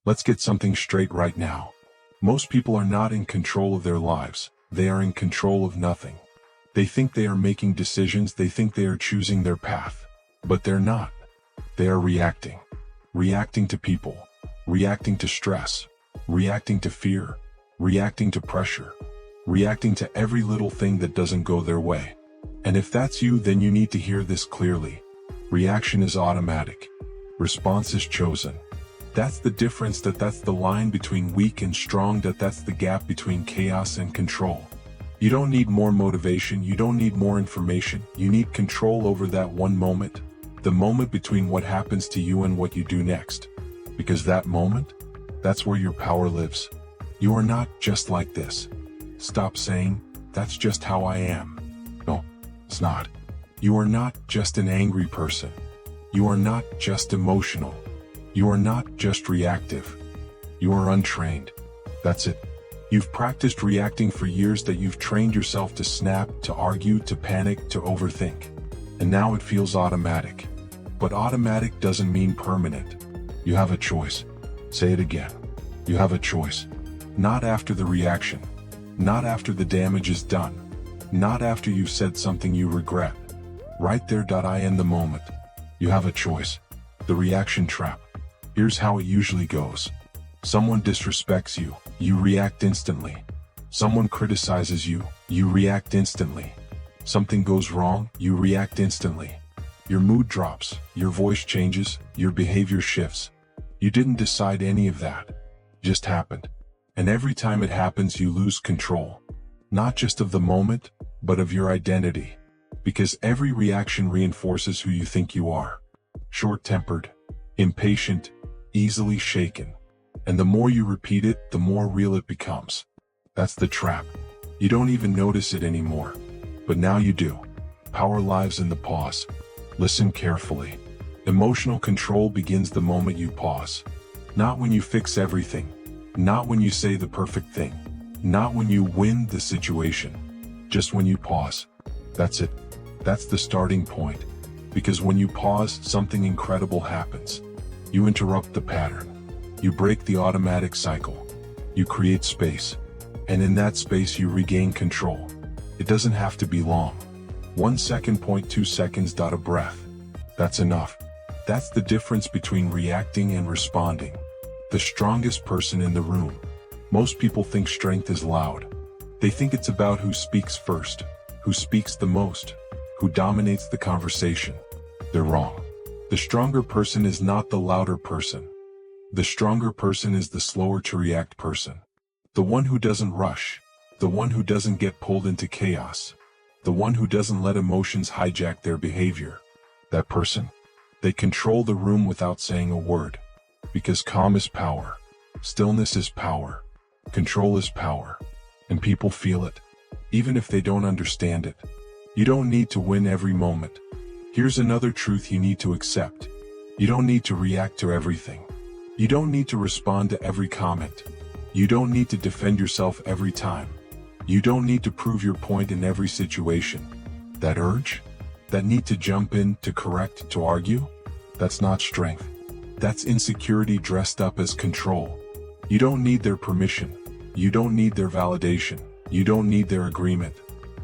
Let's get something straight right now. Most people are not in control of their lives, they are in control of nothing. They think they are making decisions, they think they are choosing their path. But they're not. They are reacting. Reacting to people. Reacting to stress. Reacting to fear. Reacting to pressure. Reacting to every little thing that doesn't go their way. And if that's you, then you need to hear this clearly. Reaction is automatic. Response is chosen. That's the difference, that's the line between weak and strong, that's the gap between chaos and control. You don't need more motivation, you don't need more information, you need control over that one moment. The moment between what happens to you and what you do next. Because that moment, that's where your power lives. You are not just like this. Stop saying, that's just how I am. No, it's not. You are not just an angry person. You are not just emotional. You are not just reactive. You are untrained. That's it. You've practiced reacting for years, that you've trained yourself to snap, to argue, to panic, to overthink. And now it feels automatic. But automatic doesn't mean permanent. You have a choice. Say it again. You have a choice. Not after the reaction. Not after the damage is done. Not after you've said something you regret. Right there. In the moment. You have a choice. The reaction trap. Here's how it usually goes. Someone disrespects you, you react instantly. Someone criticizes you, you react instantly. Something goes wrong, you react instantly. Your mood drops, your voice changes, your behavior shifts. You didn't decide any of that. Just happened. And every time it happens, you lose control. Not just of the moment, but of your identity. Because every reaction reinforces who you think you are. Short-tempered, impatient, easily shaken. And the more you repeat it, the more real it becomes. That's the trap. You don't even notice it anymore. But now you do. Power lives in the pause. Listen carefully. Emotional control begins the moment you pause. Not when you fix everything. Not when you say the perfect thing. Not when you win the situation. Just when you pause. That's it. That's the starting point. Because when you pause, something incredible happens. You interrupt the pattern. You break the automatic cycle. You create space. And in that space you regain control. It doesn't have to be long. 1 second, 2 seconds. A breath. That's enough. That's the difference between reacting and responding. The strongest person in the room. Most people think strength is loud. They think it's about who speaks first, who speaks the most, who dominates the conversation. They're wrong. The stronger person is not the louder person. The stronger person is the slower to react person. The one who doesn't rush. The one who doesn't get pulled into chaos. The one who doesn't let emotions hijack their behavior. That person, they control the room without saying a word. Because calm is power. Stillness is power. Control is power. And people feel it. Even if they don't understand it. You don't need to win every moment. Here's another truth you need to accept. You don't need to react to everything. You don't need to respond to every comment. You don't need to defend yourself every time. You don't need to prove your point in every situation. That urge? That need to jump in, to correct, to argue? That's not strength. That's insecurity dressed up as control. You don't need their permission. You don't need their validation. You don't need their agreement.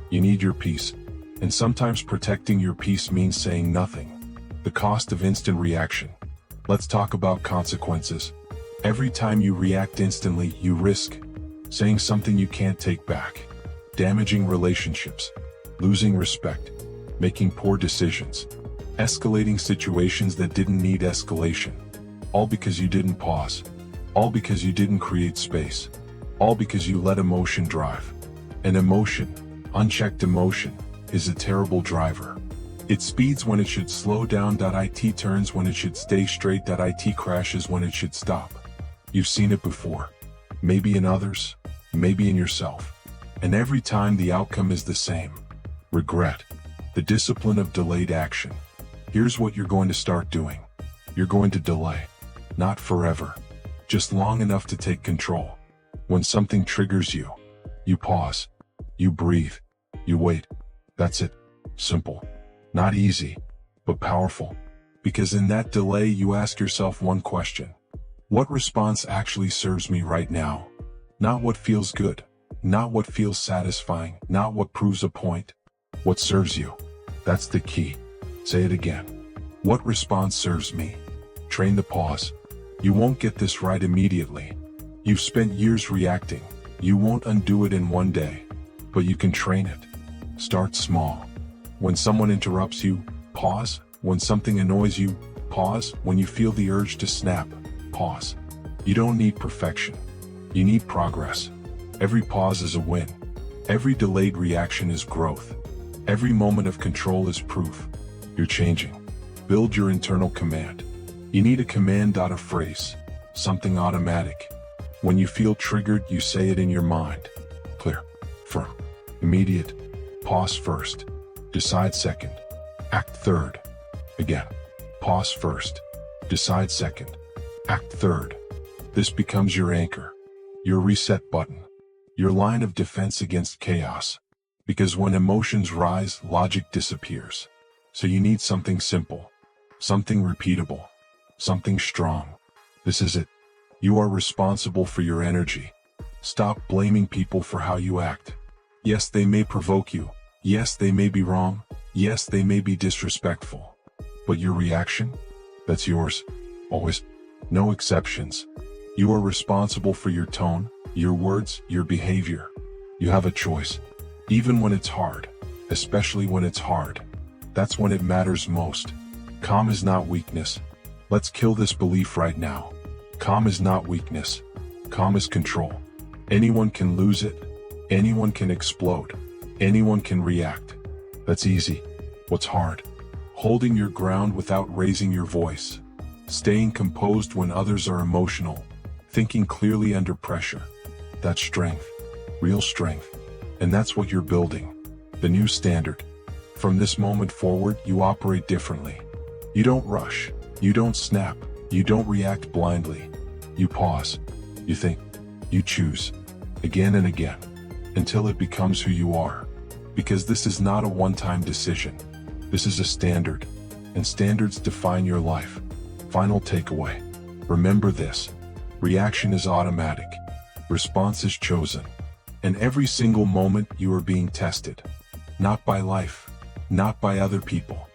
You need your peace. And sometimes protecting your peace means saying nothing. The cost of instant reaction. Let's talk about consequences. Every time you react instantly, you risk saying something you can't take back, damaging relationships, losing respect, making poor decisions, escalating situations that didn't need escalation. All because you didn't pause. All because you didn't create space. All because you let emotion drive. And emotion, unchecked emotion, is a terrible driver. It speeds when it should slow down. It turns when it should stay straight. It crashes when it should stop. You've seen it before. Maybe in others, maybe in yourself. And every time the outcome is the same. Regret. The discipline of delayed action. Here's what you're going to start doing. You're going to delay. Not forever. Just long enough to take control. When something triggers you, you pause. You breathe. You wait. That's it. Simple. Not easy, but powerful. Because in that delay you ask yourself one question. What response actually serves me right now? Not what feels good, not what feels satisfying, not what proves a point. What serves you? That's the key. Say it again. What response serves me? Train the pause. You won't get this right immediately. You've spent years reacting. You won't undo it in one day, but you can train it. Start small. When someone interrupts you, pause. When something annoys you, pause. When you feel the urge to snap, pause. You don't need perfection. You need progress. Every pause is a win. Every delayed reaction is growth. Every moment of control is proof. You're changing. Build your internal command. You need a command, not a phrase. Something automatic. When you feel triggered, you say it in your mind. Clear, firm, immediate. Pause first. Decide second. Act third. Again. Pause first. Decide second. Act third. This becomes your anchor. Your reset button. Your line of defense against chaos. Because when emotions rise, logic disappears. So you need something simple. Something repeatable. Something strong. This is it. You are responsible for your energy. Stop blaming people for how you act. Yes, they may provoke you. Yes, they may be wrong. Yes, they may be disrespectful. But your reaction? That's yours. Always. No exceptions. You are responsible for your tone, your words, your behavior. You have a choice. Even when it's hard. Especially when it's hard. That's when it matters most. Calm is not weakness. Let's kill this belief right now. Calm is not weakness. Calm is control. Anyone can lose it. Anyone can explode. Anyone can react. That's easy. What's hard? Holding your ground without raising your voice. Staying composed when others are emotional. Thinking clearly under pressure. That's strength. Real strength. And that's what you're building. The new standard. From this moment forward, you operate differently. You don't rush. You don't snap. You don't react blindly. You pause. You think. You choose. Again and again. Until it becomes who you are. Because this is not a one-time decision. This is a standard. And standards define your life. Final takeaway. Remember this. Reaction is automatic. Response is chosen. And every single moment you are being tested. Not by life. Not by other people.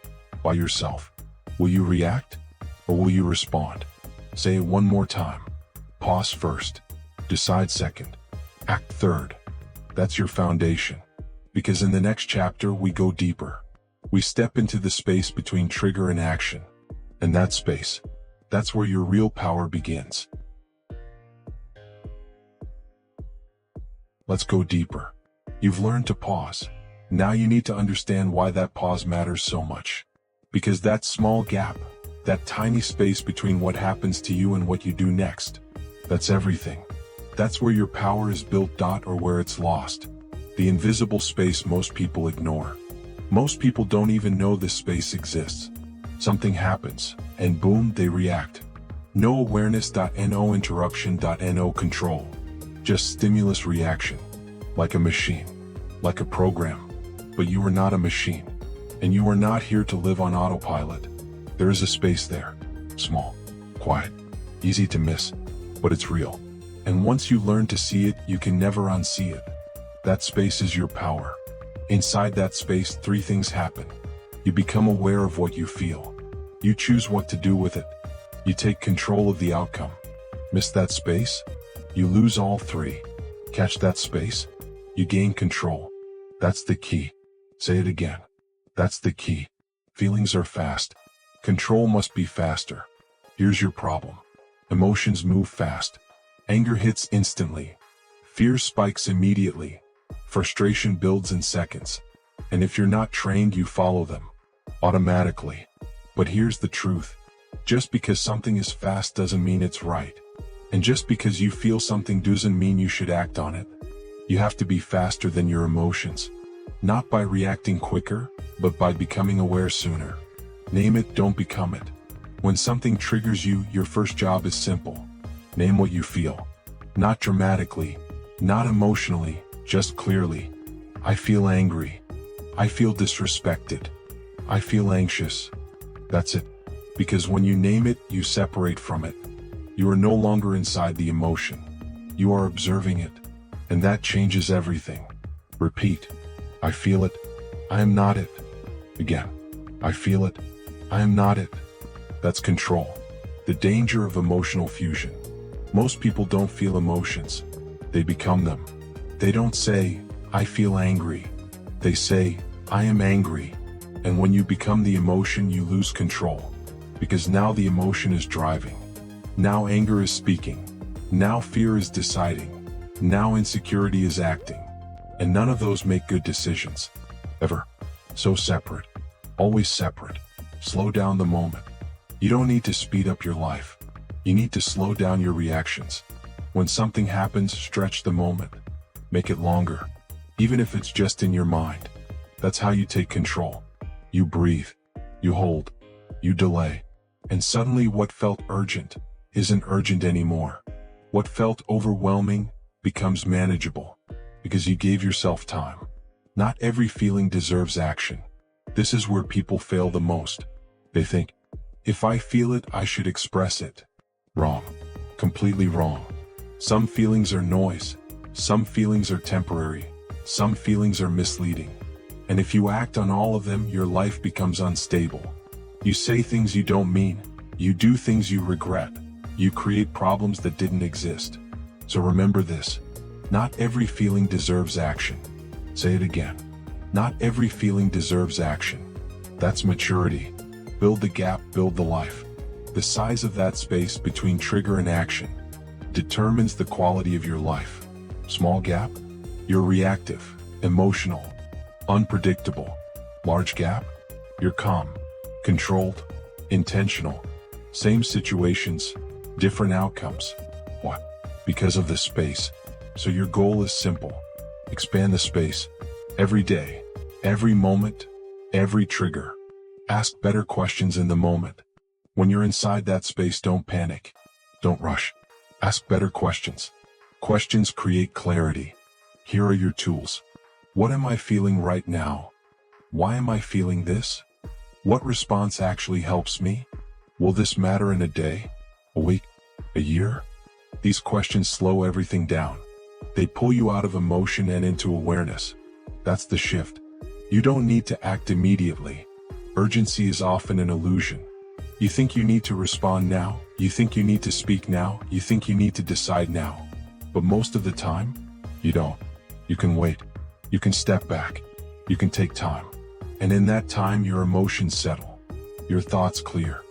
By yourself. Will you react? Or will you respond? Say it one more time. Pause first. Decide second. Act third. That's your foundation. Because in the next chapter we go deeper. We step into the space between trigger and action. And that space, that's where your real power begins. Let's go deeper. You've learned to pause. Now you need to understand why that pause matters so much. Because that small gap, that tiny space between what happens to you and what you do next, that's everything. That's where your power is built, or where it's lost. The invisible space most people ignore. Most people don't even know this space exists. Something happens, and boom, they react. No awareness, no interruption, no control. Just stimulus reaction. Like a machine. Like a program. But you are not a machine. And you are not here to live on autopilot. There is a space there. Small. Quiet. Easy to miss. But it's real. And once you learn to see it, you can never unsee it. That space is your power. Inside that space, three things happen. You become aware of what you feel. You choose what to do with it. You take control of the outcome. Miss that space? You lose all three. Catch that space? You gain control. That's the key. Say it again. That's the key. Feelings are fast. Control must be faster. Here's your problem. Emotions move fast. Anger hits instantly. Fear spikes immediately. Frustration builds in seconds. And if you're not trained, you follow them. Automatically. But here's the truth. Just because something is fast doesn't mean it's right. And just because you feel something doesn't mean you should act on it. You have to be faster than your emotions. Not by reacting quicker, but by becoming aware sooner. Name it, don't become it. When something triggers you, your first job is simple. Name what you feel. Not dramatically, not emotionally, just clearly. I feel angry. I feel disrespected. I feel anxious. That's it. Because when you name it, you separate from it. You are no longer inside the emotion. You are observing it. And that changes everything. Repeat. I feel it. I am not it. Again. I feel it. I am not it. That's control. The danger of emotional fusion. Most people don't feel emotions. They become them. They don't say, I feel angry. They say, I am angry. And when you become the emotion, you lose control. Because now the emotion is driving. Now anger is speaking. Now fear is deciding. Now insecurity is acting. And none of those make good decisions. Ever. So separate. Always separate. Slow down the moment. You don't need to speed up your life. You need to slow down your reactions. When something happens, stretch the moment. Make it longer. Even if it's just in your mind. That's how you take control. You breathe. You hold. You delay. And suddenly what felt urgent isn't urgent anymore. What felt overwhelming becomes manageable. Because you gave yourself time. Not every feeling deserves action. This is where people fail the most. They think, if I feel it, I should express it. Wrong. Completely wrong. Some feelings are noise. Some feelings are temporary. Some feelings are misleading. And if you act on all of them, your life becomes unstable. You say things you don't mean. You do things you regret. You create problems that didn't exist. So remember this. Not every feeling deserves action. Say it again. Not every feeling deserves action. That's maturity. Build the gap, build the life. The size of that space between trigger and action determines the quality of your life. Small gap? You're reactive, emotional, unpredictable. Large gap? You're calm, controlled, intentional. Same situations, different outcomes. What? Because of the space. So your goal is simple. Expand the space. Every day, every moment, every trigger. Ask better questions in the moment. When you're inside that space, don't panic. Don't rush. Ask better questions. Questions create clarity. Here are your tools. What am I feeling right now? Why am I feeling this? What response actually helps me? Will this matter in a day, a week, a year? These questions slow everything down. They pull you out of emotion and into awareness. That's the shift. You don't need to act immediately. Urgency is often an illusion. You think you need to respond now. You think you need to speak now. You think you need to decide now. But most of the time, you don't. You can wait. You can step back. You can take time. And in that time, your emotions settle. Your thoughts clear.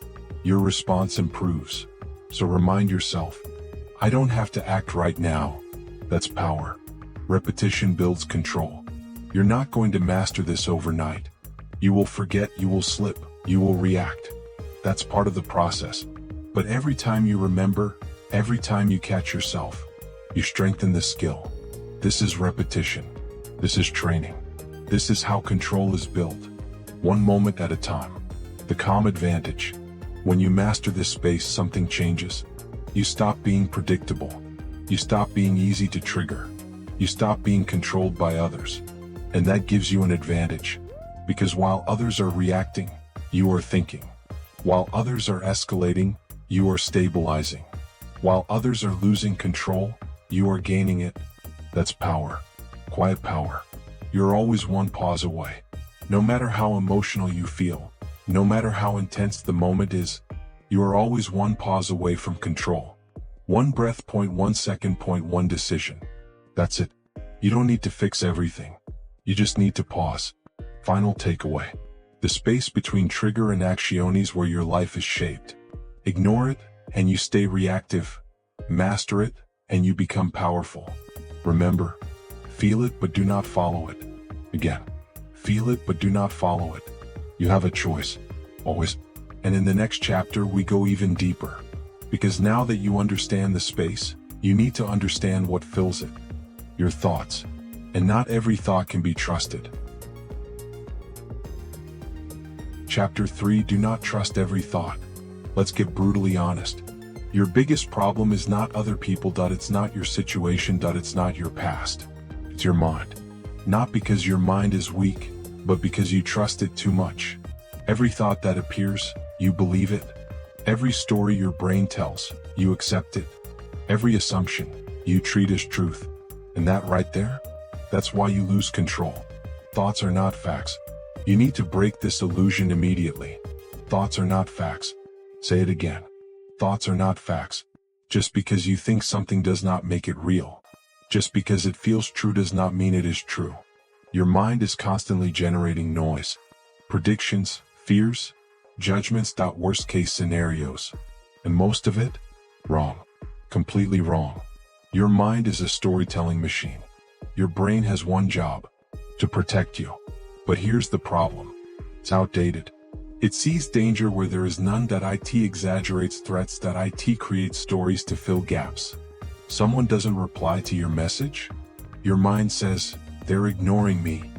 Your response improves. So remind yourself, I don't have to act right now. That's power. Repetition builds control. You're not going to master this overnight. You will forget, you will slip, you will react. That's part of the process. But every time you remember, every time you catch yourself, you strengthen the skill. This is repetition. This is training. This is how control is built. One moment at a time. The calm advantage. When you master this space, something changes. You stop being predictable. You stop being easy to trigger. You stop being controlled by others. And that gives you an advantage. Because while others are reacting, you are thinking. While others are escalating, you are stabilizing. While others are losing control, you are gaining it. That's power. Quiet power. You're always one pause away. No matter how emotional you feel, no matter how intense the moment is, you are always one pause away from control. One breath, 1 second, 1 decision. That's it. You don't need to fix everything. You just need to pause. Final takeaway. The space between trigger and action is where your life is shaped. Ignore it, and you stay reactive. Master it, and you become powerful. Remember, feel it but do not follow it. Again, feel it but do not follow it. You have a choice, always. And in the next chapter we go even deeper. Because now that you understand the space, you need to understand what fills it. Your thoughts. And not every thought can be trusted. Chapter 3. Do not trust every thought. Let's get brutally honest. Your biggest problem is not other people. It's not your situation. It's not your past. It's your mind. Not because your mind is weak, but because you trust it too much. Every thought that appears, you believe it. Every story your brain tells, you accept it. Every assumption, you treat as truth. And that right there? That's why you lose control. Thoughts are not facts. You need to break this illusion immediately. Thoughts are not facts. Say it again. Thoughts are not facts. Just because you think something does not make it real. Just because it feels true does not mean it is true. Your mind is constantly generating noise. Predictions, fears, judgments, worst case scenarios. And most of it? Wrong. Completely wrong. Your mind is a storytelling machine. Your brain has one job: to protect you. But here's the problem. It's outdated. It sees danger where there is none. It exaggerates threats. It creates stories to fill gaps. Someone doesn't reply to your message? Your mind says, they're ignoring me.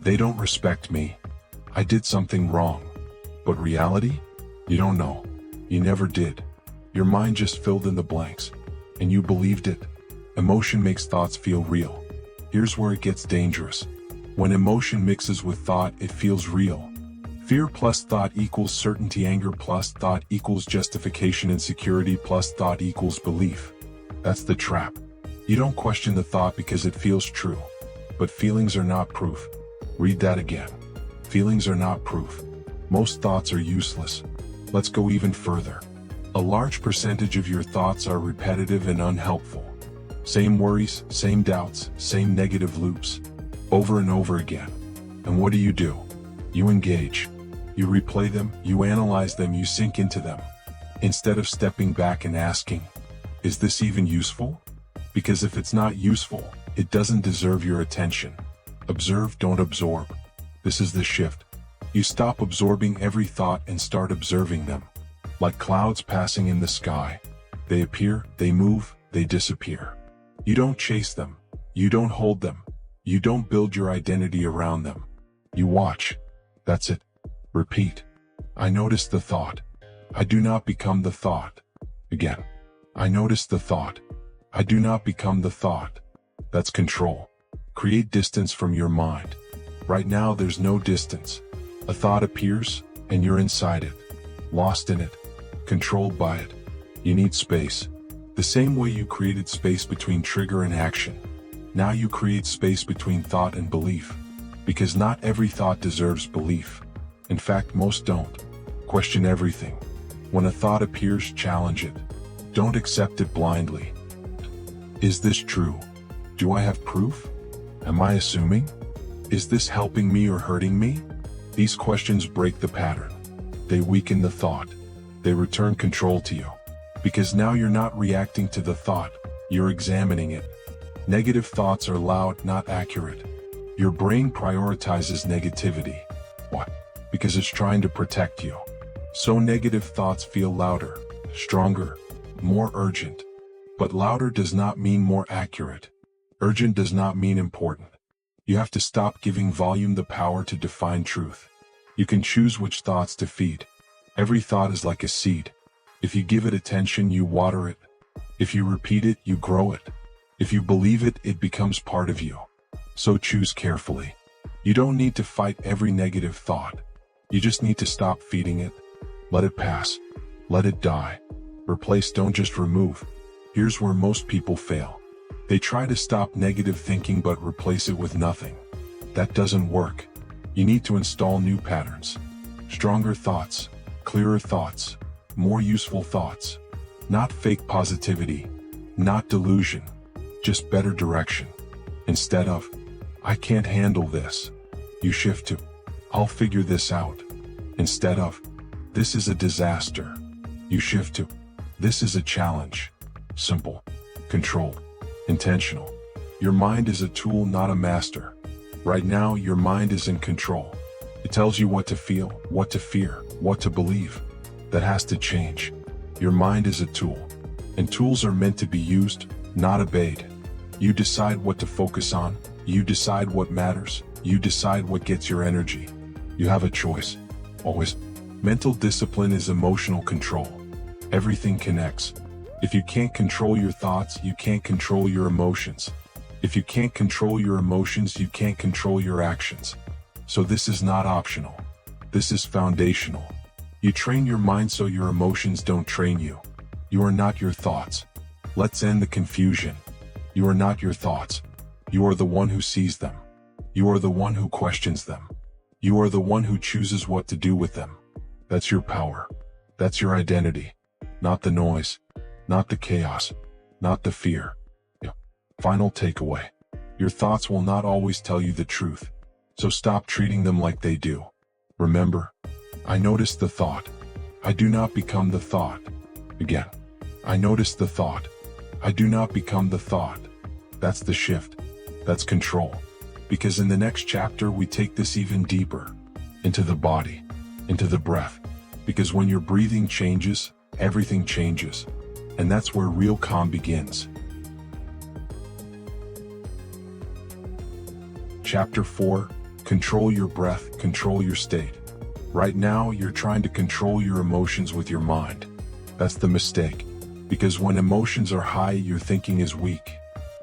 They don't respect me. I did something wrong. But reality? You don't know. You never did. Your mind just filled in the blanks. And you believed it. Emotion makes thoughts feel real. Here's where it gets dangerous. When emotion mixes with thought, it feels real. Fear plus thought equals certainty. Anger plus thought equals justification. Insecurity plus thought equals belief. That's the trap. You don't question the thought because it feels true. But feelings are not proof. Read that again. Feelings are not proof. Most thoughts are useless. Let's go even further. A large percentage of your thoughts are repetitive and unhelpful. Same worries, same doubts, same negative loops. Over and over again. And what do? You engage. You replay them, you analyze them, you sink into them. Instead of stepping back and asking, is this even useful? Because if it's not useful, it doesn't deserve your attention. Observe, don't absorb. This is the shift. You stop absorbing every thought and start observing them. Like clouds passing in the sky. They appear, they move, they disappear. You don't chase them. You don't hold them. You don't build your identity around them. You watch. That's it. Repeat. I notice the thought. I do not become the thought. Again. I notice the thought. I do not become the thought. That's control. Create distance from your mind. Right now there's no distance. A thought appears, and you're inside it. Lost in it. Controlled by it. You need space. The same way you created space between trigger and action. Now you create space between thought and belief. Because not every thought deserves belief. In fact, most don't. Question everything. When a thought appears, challenge it. Don't accept it blindly. Is this true? Do I have proof? Am I assuming? Is this helping me or hurting me? These questions break the pattern. They weaken the thought. They return control to you. Because now you're not reacting to the thought, you're examining it. Negative thoughts are loud, not accurate. Your brain prioritizes negativity. Why? Because it's trying to protect you. So negative thoughts feel louder, stronger, more urgent. But louder does not mean more accurate. Urgent does not mean important. You have to stop giving volume the power to define truth. You can choose which thoughts to feed. Every thought is like a seed. If you give it attention, you water it. If you repeat it, you grow it. If you believe it, it becomes part of you. So choose carefully. You don't need to fight every negative thought. You just need to stop feeding it. Let it pass. Let it die. Replace, don't just remove. Here's where most people fail. They try to stop negative thinking but replace it with nothing. That doesn't work. You need to install new patterns. Stronger thoughts, clearer thoughts, more useful thoughts. Not fake positivity, not delusion, just better direction. Instead of, I can't handle this, you shift to, I'll figure this out. Instead of, this is a disaster, you shift to, this is a challenge. Simple, controlled, intentional. Your mind is a tool, not a master. Right now, your mind is in control. It tells you what to feel, what to fear, what to believe. That has to change. Your mind is a tool, and tools are meant to be used, not obeyed. You decide what to focus on, you decide what matters, you decide what gets your energy. You have a choice. Always. Mental discipline is emotional control. Everything connects. If you can't control your thoughts, you can't control your emotions. If you can't control your emotions, you can't control your actions. So this is not optional. This is foundational. You train your mind so your emotions don't train you. You are not your thoughts. Let's end the confusion. You are not your thoughts. You are the one who sees them. You are the one who questions them. You are the one who chooses what to do with them. That's your power. That's your identity. Not the noise. Not the chaos. Not the fear. Final takeaway. Your thoughts will not always tell you the truth. So stop treating them like they do. Remember, I notice the thought. I do not become the thought. Again, I notice the thought. I do not become the thought. That's the shift. That's control. Because in the next chapter we take this even deeper. Into the body. Into the breath. Because when your breathing changes, everything changes. And that's where real calm begins. Chapter 4. Control your breath, control your state. Right now, you're trying to control your emotions with your mind. That's the mistake. Because when emotions are high, your thinking is weak.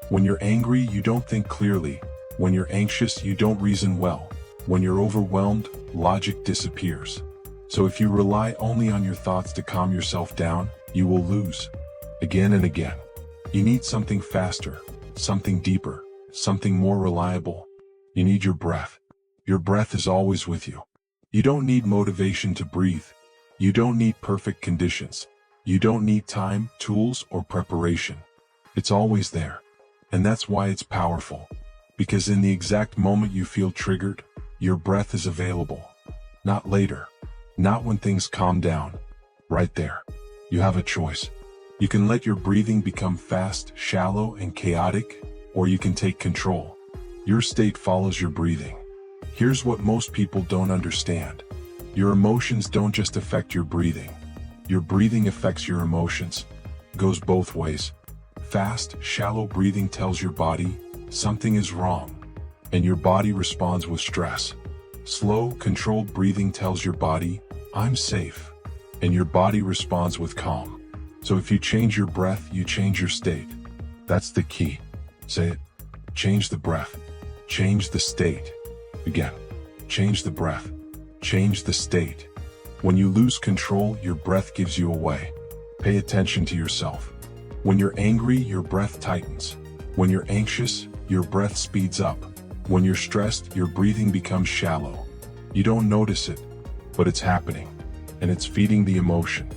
When you're angry, you don't think clearly. When you're anxious, you don't reason well. When you're overwhelmed, logic disappears. So if you rely only on your thoughts to calm yourself down, you will lose. Again and again. You need something faster, something deeper, something more reliable. You need your breath. Your breath is always with you. You don't need motivation to breathe. You don't need perfect conditions. You don't need time, tools, or preparation. It's always there. And that's why it's powerful. Because in the exact moment you feel triggered, your breath is available. Not later. Not when things calm down. Right there. You have a choice. You can let your breathing become fast, shallow, and chaotic, or you can take control. Your state follows your breathing. Here's what most people don't understand. Your emotions don't just affect your breathing. Your breathing affects your emotions. Goes both ways. Fast, shallow breathing tells your body something is wrong, and your body responds with stress. Slow, controlled breathing tells your body, I'm safe, and your body responds with calm. So if you change your breath, you change your state. That's the key. Say it. Change the breath. Change the state. Again. Change the breath. Change the state. When you lose control, your breath gives you away. Pay attention to yourself. When you're angry, your breath tightens. When you're anxious, your breath speeds up. When you're stressed, your breathing becomes shallow. You don't notice it, but it's happening. And it's feeding the emotion.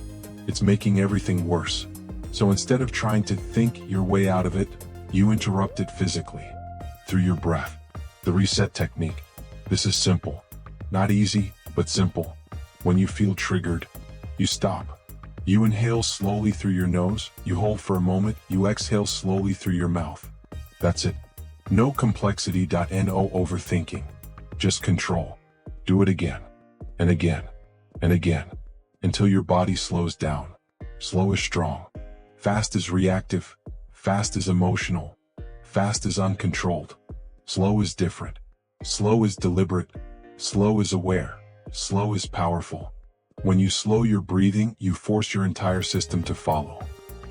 It's making everything worse. So instead of trying to think your way out of it, you interrupt it physically. Through your breath. The reset technique. This is simple. Not easy, but simple. When you feel triggered, you stop. You inhale slowly through your nose, you hold for a moment, you exhale slowly through your mouth. That's it. No complexity. No overthinking. Just control. Do it again. And again. And again. Until your body slows down. Slow is strong. Fast is reactive. Fast is emotional. Fast is uncontrolled. Slow is different. Slow is deliberate. Slow is aware. Slow is powerful. When you slow your breathing, you force your entire system to follow.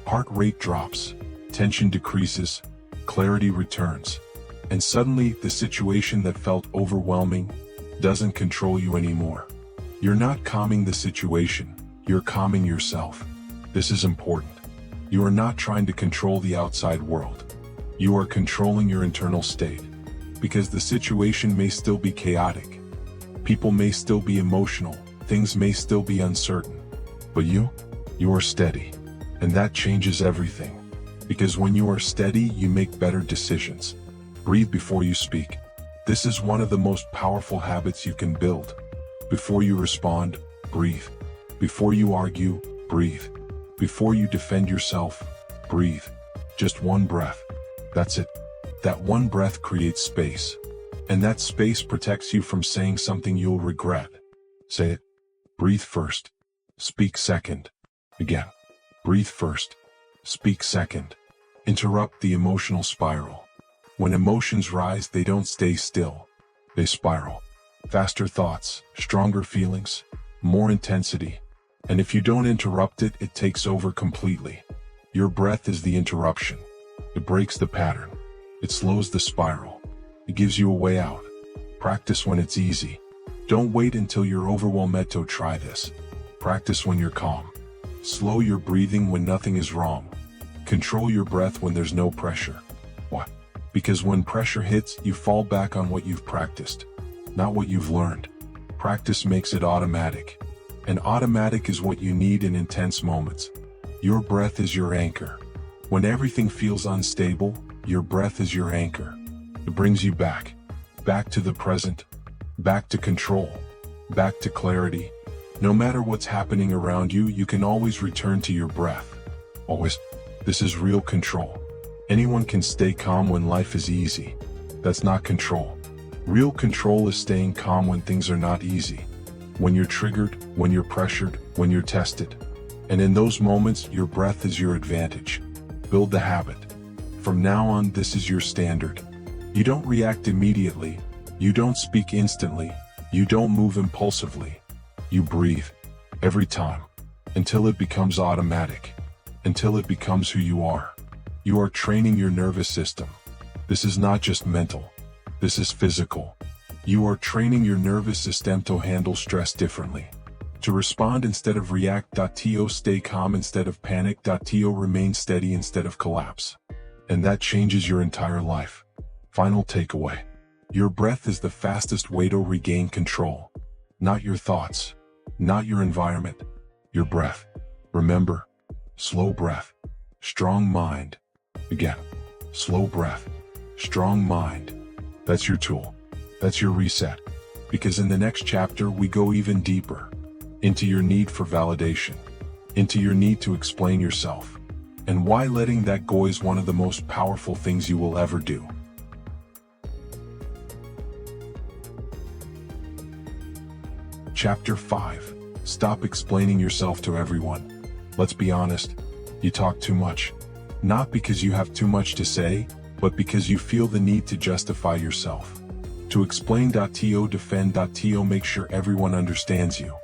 Heart rate drops. Tension decreases. Clarity returns. And suddenly, the situation that felt overwhelming doesn't control you anymore. You're not calming the situation. You're calming yourself. This is important. You are not trying to control the outside world. You are controlling your internal state. Because the situation may still be chaotic. People may still be emotional. Things may still be uncertain. But you are steady. And that changes everything. Because when you are steady, you make better decisions. Breathe before you speak. This is one of the most powerful habits you can build. Before you respond, breathe. Before you argue, breathe. Before you defend yourself, breathe. Just one breath. That's it. That one breath creates space. And that space protects you from saying something you'll regret. Say it. Breathe first. Speak second. Again. Breathe first. Speak second. Interrupt the emotional spiral. When emotions rise, they don't stay still. They spiral. Faster thoughts, stronger feelings, more intensity. And if you don't interrupt it, it takes over completely. Your breath is the interruption. It breaks the pattern. It slows the spiral. It gives you a way out. Practice when it's easy. Don't wait until you're overwhelmed to try this. Practice when you're calm. Slow your breathing when nothing is wrong. Control your breath when there's no pressure. Why? Because when pressure hits, you fall back on what you've practiced, not what you've learned. Practice makes it automatic. And automatic is what you need in intense moments. Your breath is your anchor. When everything feels unstable, your breath is your anchor. It brings you back to the present, back to control, back to clarity. No matter what's happening around you, you can always return to your breath. Always. This is real control. Anyone can stay calm when life is easy. That's not control. Real control is staying calm when things are not easy. When you're triggered, when you're pressured, when you're tested. And in those moments, your breath is your advantage. Build the habit. From now on, this is your standard. You don't react immediately. You don't speak instantly. You don't move impulsively. You breathe. Every time. Until it becomes automatic. Until it becomes who you are. You are training your nervous system. This is not just mental. This is physical. You are training your nervous system to handle stress differently. To respond instead of react. To stay calm instead of panic. To remain steady instead of collapse. And that changes your entire life. Final takeaway. Your breath is the fastest way to regain control. Not your thoughts. Not your environment. Your breath. Remember, slow breath, strong mind. Again, slow breath, strong mind. That's your tool. That's your reset. Because in the next chapter, we go even deeper. Into your need for validation. Into your need to explain yourself. And why letting that go is one of the most powerful things you will ever do. Chapter 5. Stop explaining yourself to everyone. Let's be honest, you talk too much. Not because you have too much to say, but because you feel the need to justify yourself. To explain. To defend. To make sure everyone understands you.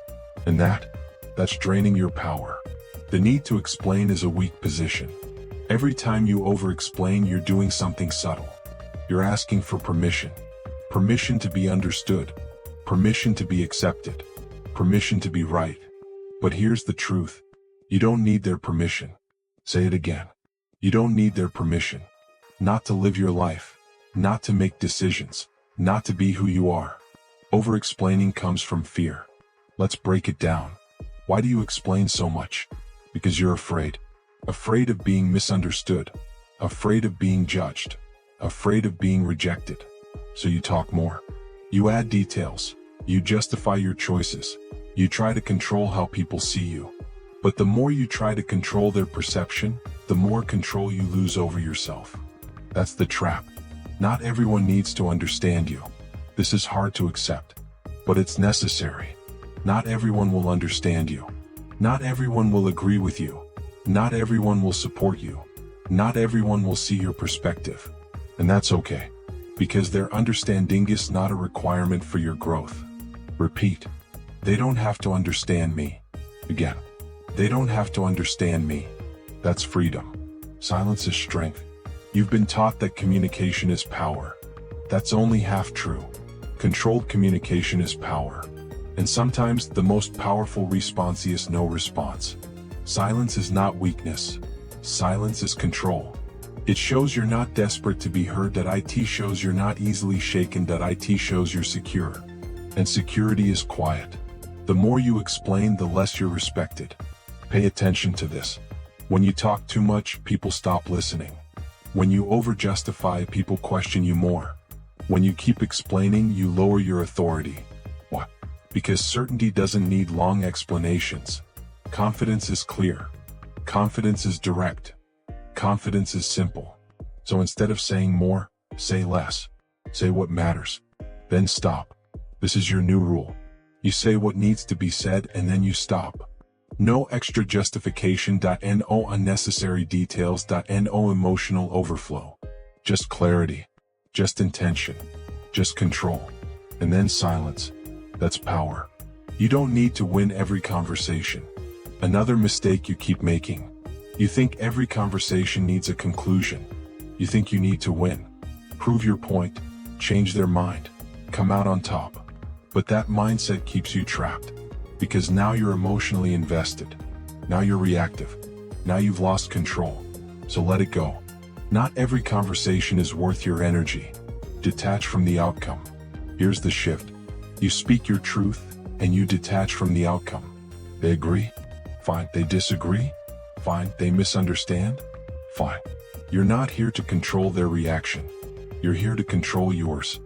And that's draining your power. The need to explain is a weak position. Every time you over-explain, you're doing something subtle. You're asking for permission. Permission to be understood. Permission to be accepted. Permission to be right. But here's the truth. You don't need their permission. Say it again. You don't need their permission. Not to live your life. Not to make decisions. Not to be who you are. Over-explaining comes from fear. Let's break it down. Why do you explain so much? Because you're afraid. Afraid of being misunderstood. Afraid of being judged. Afraid of being rejected. So you talk more. You add details. You justify your choices. You try to control how people see you. But the more you try to control their perception, the more control you lose over yourself. That's the trap. Not everyone needs to understand you. This is hard to accept. But it's necessary. Not everyone will understand you. Not everyone will agree with you. Not everyone will support you. Not everyone will see your perspective. And that's okay. Because their understanding is not a requirement for your growth. Repeat. They don't have to understand me. Again. They don't have to understand me. That's freedom. Silence is strength. You've been taught that communication is power. That's only half true. Controlled communication is power. And sometimes the most powerful response is no response. Silence is not weakness. Silence is control. It shows you're not desperate to be heard. It shows you're not easily shaken. It shows you're secure. And security is quiet. The more you explain, the less you're respected. Pay attention to this. When you talk too much, people stop listening. When you over-justify, people question you more. When you keep explaining, you lower your authority. Why? Because certainty doesn't need long explanations. Confidence is clear. Confidence is direct. Confidence is simple. So instead of saying more, say less. Say what matters. Then stop. This is your new rule. You say what needs to be said and then you stop. No extra justification. No unnecessary details. No emotional overflow. Just clarity. Just intention. Just control. And then silence. That's power. You don't need to win every conversation. Another mistake you keep making. You think every conversation needs a conclusion. You think you need to win. Prove your point. Change their mind. Come out on top. But that mindset keeps you trapped. Because now you're emotionally invested. Now you're reactive. Now you've lost control. So let it go. Not every conversation is worth your energy. Detach from the outcome. Here's the shift. You speak your truth, and you detach from the outcome. They agree? Fine. They disagree? Fine. They misunderstand? Fine. You're not here to control their reaction. You're here to control yours.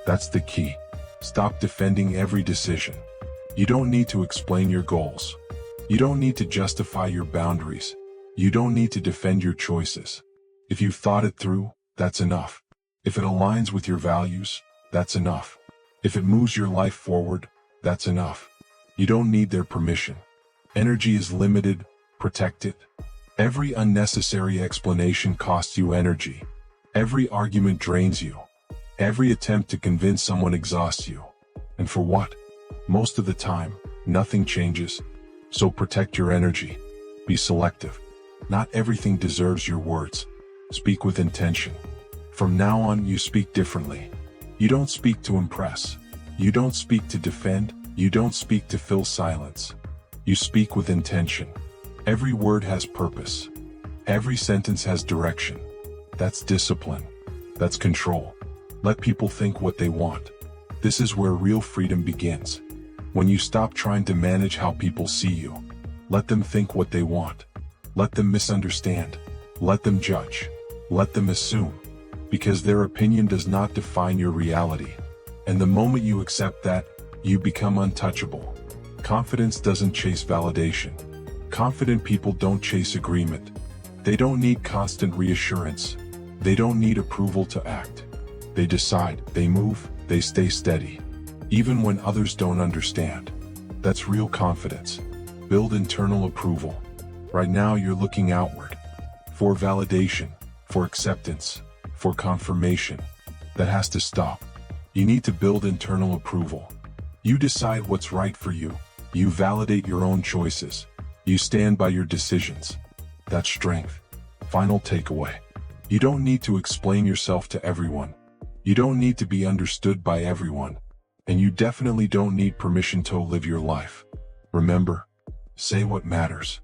That's the key. Stop defending every decision. You don't need to explain your goals. You don't need to justify your boundaries. You don't need to defend your choices. If you've thought it through, that's enough. If it aligns with your values, that's enough. If it moves your life forward, that's enough. You don't need their permission. Energy is limited. Protect it. Every unnecessary explanation costs you energy. Every argument drains you. Every attempt to convince someone exhausts you. And for what? Most of the time, nothing changes. So protect your energy. Be selective. Not everything deserves your words. Speak with intention. From now on, you speak differently. You don't speak to impress. You don't speak to defend. You don't speak to fill silence. You speak with intention. Every word has purpose. Every sentence has direction. That's discipline. That's control. Let people think what they want. This is where real freedom begins. When you stop trying to manage how people see you. Let them think what they want. Let them misunderstand. Let them judge. Let them assume. Because their opinion does not define your reality. And the moment you accept that, you become untouchable. Confidence doesn't chase validation. Confident people don't chase agreement. They don't need constant reassurance. They don't need approval to act. They decide, they move, they stay steady. Even when others don't understand. That's real confidence. Build internal approval. Right now you're looking outward. For validation, for acceptance, for confirmation. That has to stop. You need to build internal approval. You decide what's right for you. You validate your own choices. You stand by your decisions. That's strength. Final takeaway. You don't need to explain yourself to everyone. You don't need to be understood by everyone. And you definitely don't need permission to live your life. Remember, say what matters.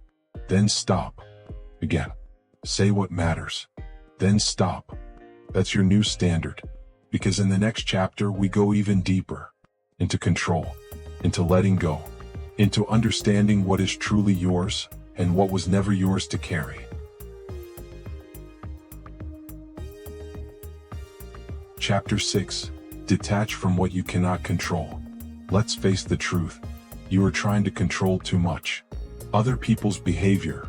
Then stop. Again, say what matters. Then stop. That's your new standard. Because in the next chapter we go even deeper. Into control. Into letting go. Into understanding what is truly yours, and what was never yours to carry. Chapter 6. Detach from what you cannot control. Let's face the truth. You are trying to control too much. Other people's behavior.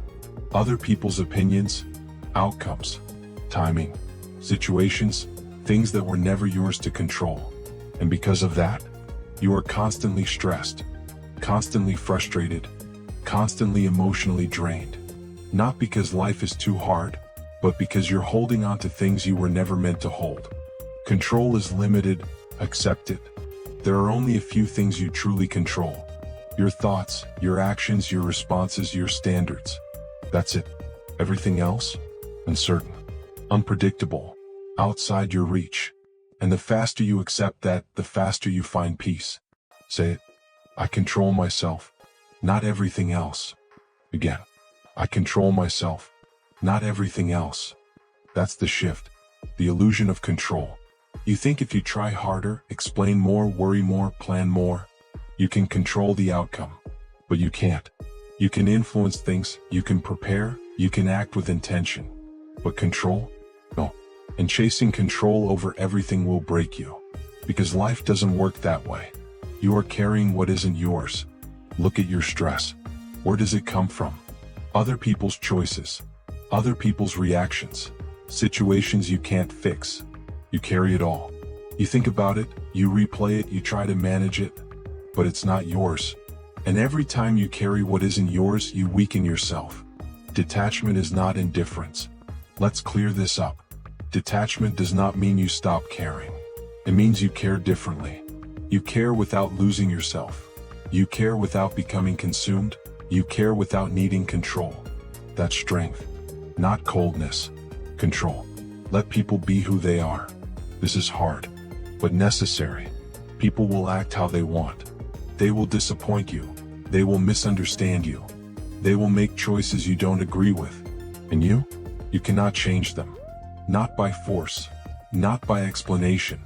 Other people's opinions. Outcomes. Timing. Situations. Things that were never yours to control. And because of that, you are constantly stressed. Constantly frustrated. Constantly emotionally drained. Not because life is too hard, but because you're holding on to things you were never meant to hold. Control is limited. Accept it. There are only a few things you truly control. Your thoughts, your actions, your responses, your standards. That's it. Everything else? Uncertain. Unpredictable. Outside your reach. And the faster you accept that, the faster you find peace. Say it. I control myself. Not everything else. Again. I control myself. Not everything else. That's the shift. The illusion of control. You think if you try harder, explain more, worry more, plan more, you can control the outcome. But you can't. You can influence things, you can prepare, you can act with intention. But control? No. And chasing control over everything will break you. Because life doesn't work that way. You are carrying what isn't yours. Look at your stress. Where does it come from? Other people's choices. Other people's reactions. Situations you can't fix. You carry it all. You think about it, you replay it, you try to manage it, but it's not yours. And every time you carry what isn't yours, you weaken yourself. Detachment is not indifference. Let's clear this up. Detachment does not mean you stop caring. It means you care differently. You care without losing yourself. You care without becoming consumed. You care without needing control. That's strength, not coldness. Control. Let people be who they are. This is hard, but necessary. People will act how they want. They will disappoint you. They will misunderstand you. They will make choices you don't agree with. And you cannot change them. Not by force, not by explanation,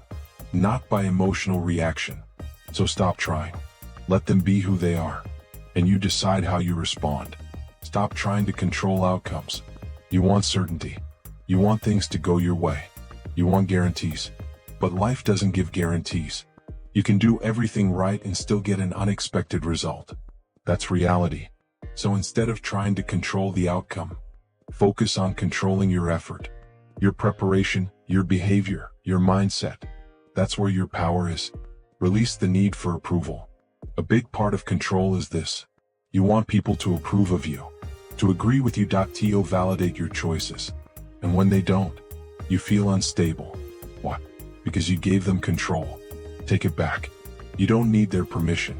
not by emotional reaction. So stop trying. Let them be who they are. And you decide how you respond. Stop trying to control outcomes. You want certainty. You want things to go your way. You want guarantees. But life doesn't give guarantees. You can do everything right and still get an unexpected result. That's reality. So instead of trying to control the outcome, focus on controlling your effort, your preparation, your behavior, your mindset. That's where your power is. Release the need for approval. A big part of control is this. You want people to approve of you, to agree with you. To validate your choices. And when they don't, you feel unstable. Why? Because you gave them control. Take it back. You don't need their permission.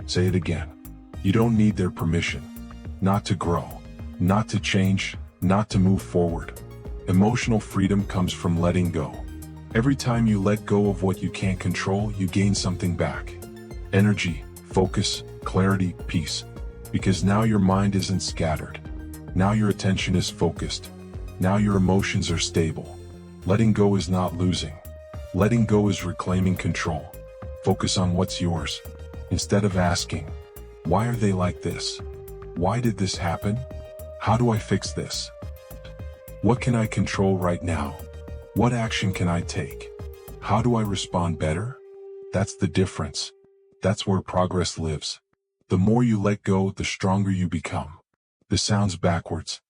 Say it again. You don't need their permission. Not to grow, not to change, not to move forward. Emotional freedom comes from letting go. Every time you let go of what you can't control, you gain something back. Energy, focus, clarity, peace. Because now your mind isn't scattered. Now your attention is focused. Now your emotions are stable. Letting go is not losing. Letting go is reclaiming control. Focus on what's yours. Instead of asking, why are they like this? Why did this happen? How do I fix this? What can I control right now? What action can I take? How do I respond better? That's the difference. That's where progress lives. The more you let go, the stronger you become. This sounds backwards,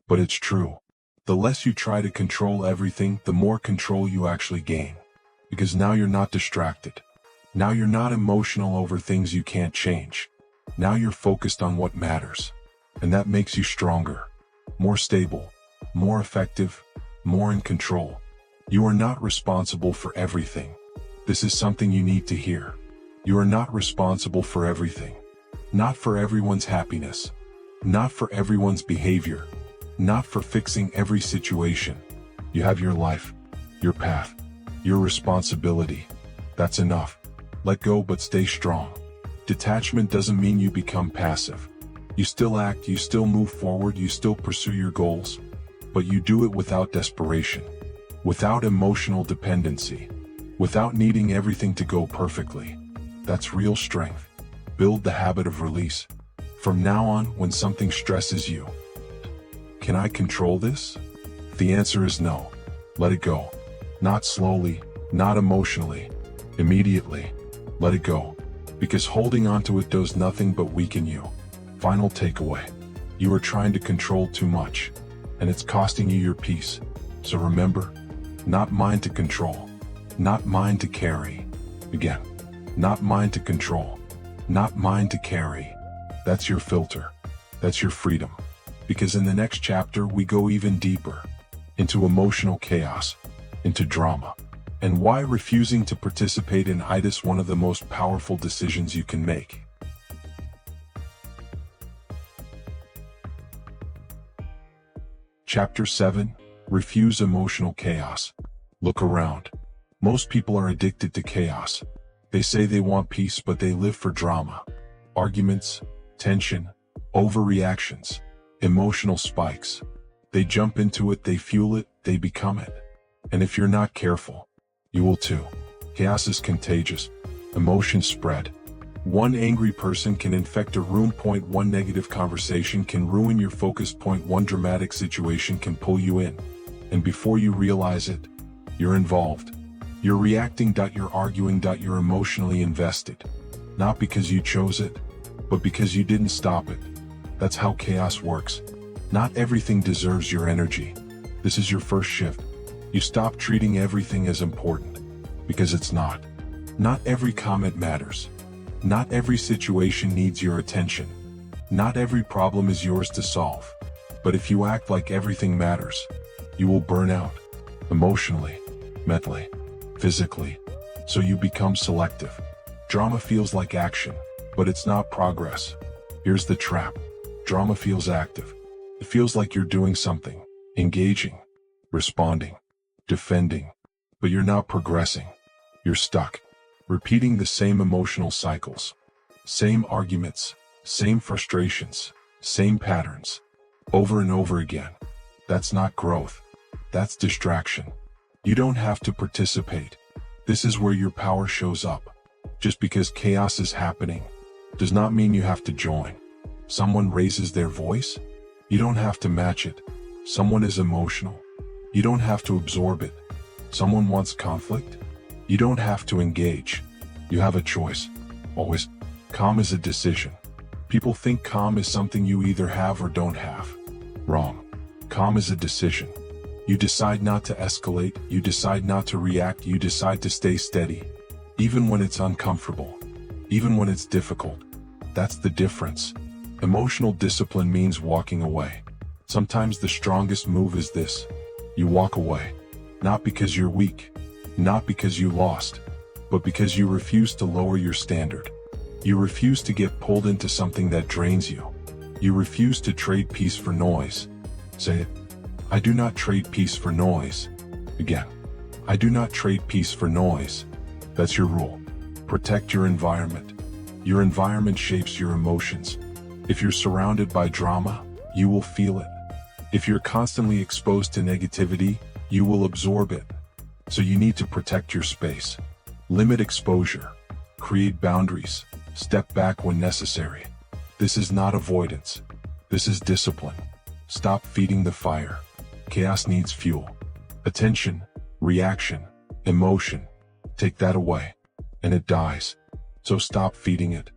but it's true. The less you try to control everything, the more control you actually gain. Because now you're not distracted. Now you're not emotional over things you can't change. Now you're focused on what matters. And that makes you stronger, more stable, more effective, more in control. You are not responsible for everything. This is something you need to hear. You are not responsible for everything. Not for everyone's happiness. Not for everyone's behavior. Not for fixing every situation. You have your life, your path, your responsibility. That's enough. Let go but stay strong. Detachment doesn't mean you become passive. You still act, you still move forward, you still pursue your goals. But you do it without desperation. Without emotional dependency. Without needing everything to go perfectly. That's real strength. Build the habit of release. From now on, when something stresses you, can I control this? The answer is no. Let it go. Not slowly, not emotionally. Immediately. Let it go. Because holding on to it does nothing but weaken you. Final takeaway. You are trying to control too much, and it's costing you your peace. So remember, not mine to control, not mine to carry. Again, not mine to control, not mine to carry. That's your filter. That's your freedom. Because in the next chapter we go even deeper, into emotional chaos, into drama, and why refusing to participate in it is one of the most powerful decisions you can make. Chapter 7. Refuse emotional chaos. Look around. Most people are addicted to chaos. They say they want peace, but they live for drama. Arguments, tension, overreactions, emotional spikes. They jump into it, they fuel it, they become it. And if you're not careful, you will too. Chaos is contagious. Emotions spread. One angry person can infect a room. One negative conversation can ruin your focus. One dramatic situation can pull you in. And before you realize it, you're involved. You're reacting. You're arguing. You're emotionally invested. Not because you chose it, but because you didn't stop it. That's how chaos works. Not everything deserves your energy. This is your first shift. You stop treating everything as important, because it's not. Not every comment matters. Not every situation needs your attention. Not every problem is yours to solve. But if you act like everything matters, you will burn out. Emotionally, mentally, physically. So you become selective. Drama feels like action, but it's not progress. Here's the trap. Drama feels active. It feels like you're doing something, engaging, responding, defending. But you're not progressing. You're stuck. Repeating the same emotional cycles. Same arguments, Same frustrations, same patterns, over and over again. That's not growth. That's distraction. You don't have to participate. This is where your power shows up. Just because chaos is happening does not mean you have to join. Someone raises their voice, you don't have to match it. Someone is emotional, you don't have to absorb it. Someone wants conflict, you don't have to engage. You have a choice. Always. Calm is a decision. People think calm is something you either have or don't have. Wrong. Calm is a decision. You decide not to escalate, you decide not to react, you decide to stay steady. Even when it's uncomfortable. Even when it's difficult. That's the difference. Emotional discipline means walking away. Sometimes the strongest move is this. You walk away. Not because you're weak. Not because you lost. But because you refuse to lower your standard. You refuse to get pulled into something that drains you. You refuse to trade peace for noise. Say it. I do not trade peace for noise. Again. I do not trade peace for noise. That's your rule. Protect your environment. Your environment shapes your emotions. If you're surrounded by drama, you will feel it. If you're constantly exposed to negativity, you will absorb it. So you need to protect your space. Limit exposure. Create boundaries. Step back when necessary. This is not avoidance. This is discipline. Stop feeding the fire. Chaos needs fuel. Attention, reaction, emotion. Take that away, and it dies. So stop feeding it.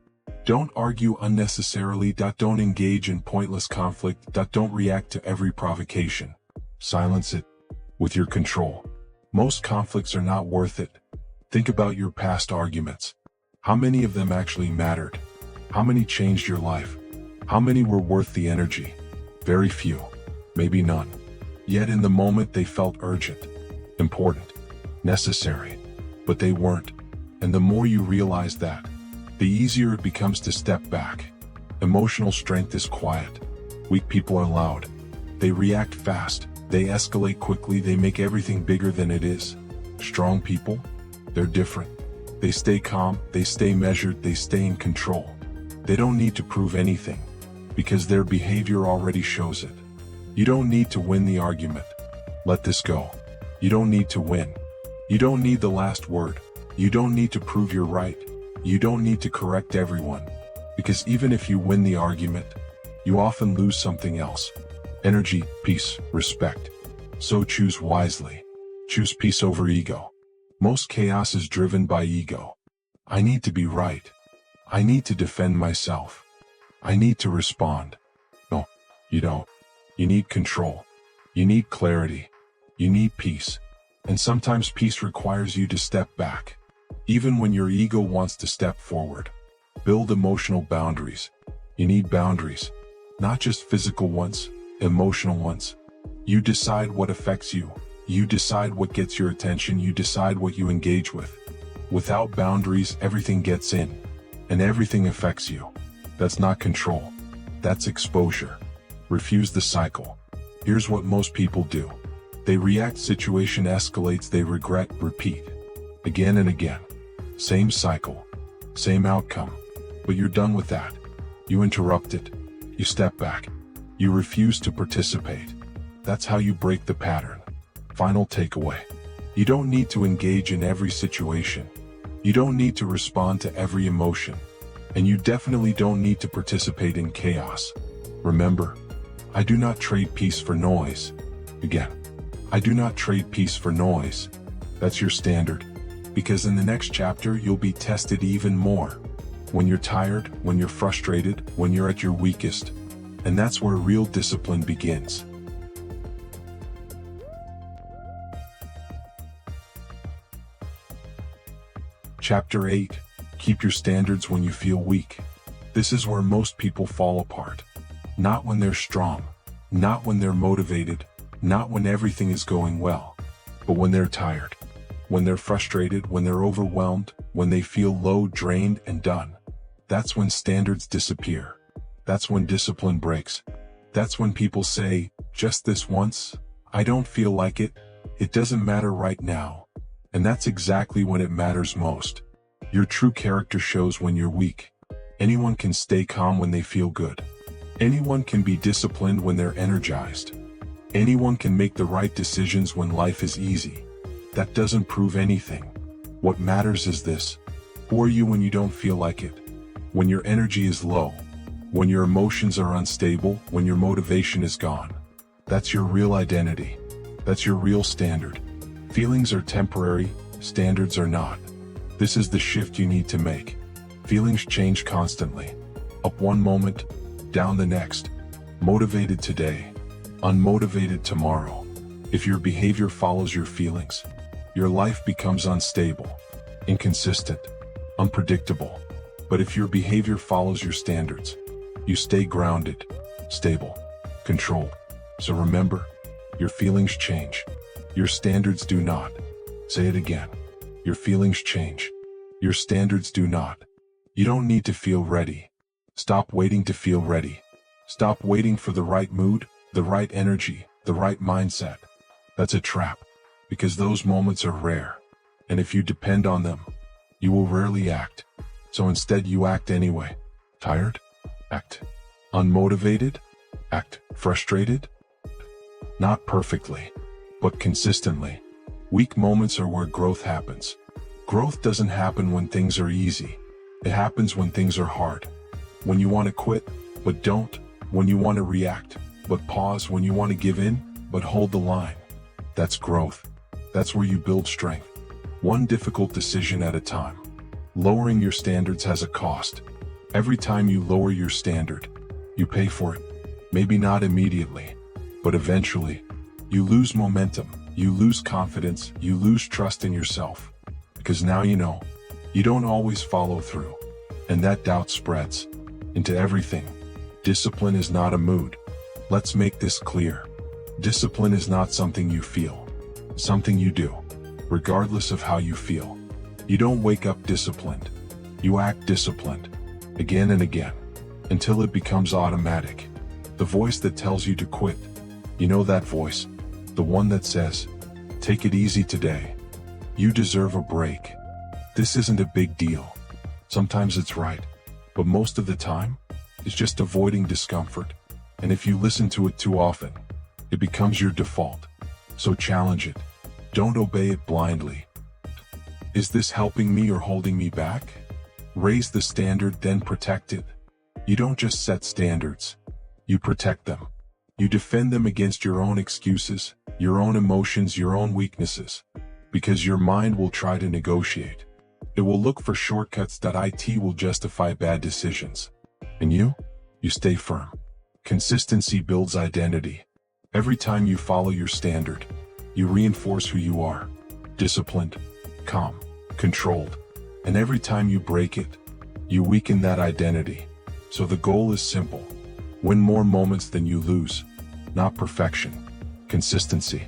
Don't argue unnecessarily. Don't engage in pointless conflict. Don't react to every provocation. Silence it with your control. Most conflicts are not worth it. Think about your past arguments. How many of them actually mattered? How many changed your life? How many were worth the energy? Very few, maybe none. Yet in the moment they felt urgent, important, necessary. But they weren't. And the more you realize that, the easier it becomes to step back. Emotional strength is quiet. Weak people are loud. They react fast. They escalate quickly. They make everything bigger than it is. Strong people, they're different. They stay calm. They stay measured. They stay in control. They don't need to prove anything, because their behavior already shows it. You don't need to win the argument. Let this go. You don't need to win. You don't need the last word. You don't need to prove you're right. You don't need to correct everyone. Because even if you win the argument, you often lose something else. Energy, peace, respect. So choose wisely. Choose peace over ego. Most chaos is driven by ego. I need to be right. I need to defend myself. I need to respond. No, you don't. You need control. You need clarity. You need peace. And sometimes peace requires you to step back, even when your ego wants to step forward. Build emotional boundaries. You need boundaries, not just physical ones, emotional ones. You decide what affects you. You decide what gets your attention. You decide what you engage with. Without boundaries, everything gets in, and everything affects you. That's not control. That's exposure. Refuse the cycle. Here's what most people do. They react, situation escalates, they regret, repeat. Again and again. Same cycle. Same outcome. But you're done with that. You interrupt it. You step back. You refuse to participate. That's how you break the pattern. Final takeaway. You don't need to engage in every situation. You don't need to respond to every emotion. And you definitely don't need to participate in chaos. Remember, I do not trade peace for noise. Again, I do not trade peace for noise. That's your standard. Because in the next chapter, you'll be tested even more. When you're tired, when you're frustrated, when you're at your weakest. And that's where real discipline begins. Chapter 8. Keep your standards when you feel weak. This is where most people fall apart. Not when they're strong. Not when they're motivated. Not when everything is going well. But when they're tired. When they're frustrated, when they're overwhelmed, when they feel low, drained, and done. That's when standards disappear. That's when discipline breaks. That's when people say, just this once, I don't feel like it, it doesn't matter right now. And that's exactly when it matters most. Your true character shows when you're weak. Anyone can stay calm when they feel good. Anyone can be disciplined when they're energized. Anyone can make the right decisions when life is easy. That doesn't prove anything. What matters is this: who are you when you don't feel like it? When your energy is low? When your emotions are unstable? When your motivation is gone? That's your real identity. That's your real standard. Feelings are temporary, standards are not. This is the shift you need to make. Feelings change constantly. Up one moment, down the next. Motivated today, unmotivated tomorrow. If your behavior follows your feelings, your life becomes unstable, inconsistent, unpredictable. But if your behavior follows your standards, you stay grounded, stable, controlled. So remember, your feelings change. Your standards do not. Say it again. Your feelings change. Your standards do not. You don't need to feel ready. Stop waiting to feel ready. Stop waiting for the right mood, the right energy, the right mindset. That's a trap, because those moments are rare. And if you depend on them, you will rarely act. So instead you act anyway. Tired? Act. Unmotivated? Act. Frustrated? Not perfectly, but consistently. Weak moments are where growth happens. Growth doesn't happen when things are easy. It happens when things are hard. When you want to quit, but don't. When you want to react, but pause. When you want to give in, but hold the line. That's growth. That's where you build strength. One difficult decision at a time. Lowering your standards has a cost. Every time you lower your standard, you pay for it. Maybe not immediately, but eventually. You lose momentum, you lose confidence, you lose trust in yourself. Because now you know, you don't always follow through. And that doubt spreads into everything. Discipline is not a mood. Let's make this clear. Discipline is not something you feel. Something you do, regardless of how you feel. You don't wake up disciplined. You act disciplined, again and again, until it becomes automatic. The voice that tells you to quit. You know that voice? The one that says, take it easy today. You deserve a break. This isn't a big deal. Sometimes it's right, but most of the time, it's just avoiding discomfort. And if you listen to it too often, it becomes your default. So challenge it. Don't obey it blindly. Is this helping me or holding me back? Raise the standard, then protect it. You don't just set standards. You protect them. You defend them against your own excuses, your own emotions, your own weaknesses. Because your mind will try to negotiate. It will look for shortcuts. It will justify bad decisions. And you stay firm. Consistency builds identity. Every time you follow your standard, you reinforce who you are. Disciplined, calm, controlled. And every time you break it, you weaken that identity. So the goal is simple. Win more moments than you lose. Not perfection. Consistency.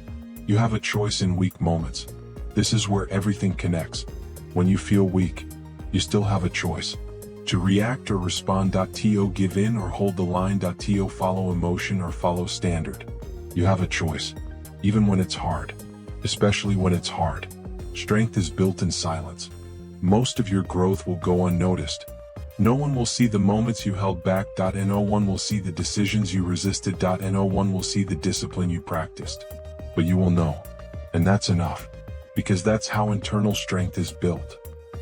You have a choice in weak moments. This is where everything connects. When you feel weak, you still have a choice. To react or respond. To give in or hold the line. To follow emotion or follow standard. You have a choice. Even when it's hard. Especially when it's hard. Strength is built in silence. Most of your growth will go unnoticed. No one will see the moments you held back. No one will see the decisions you resisted. No one will see the discipline you practiced. But you will know. And that's enough. Because that's how internal strength is built.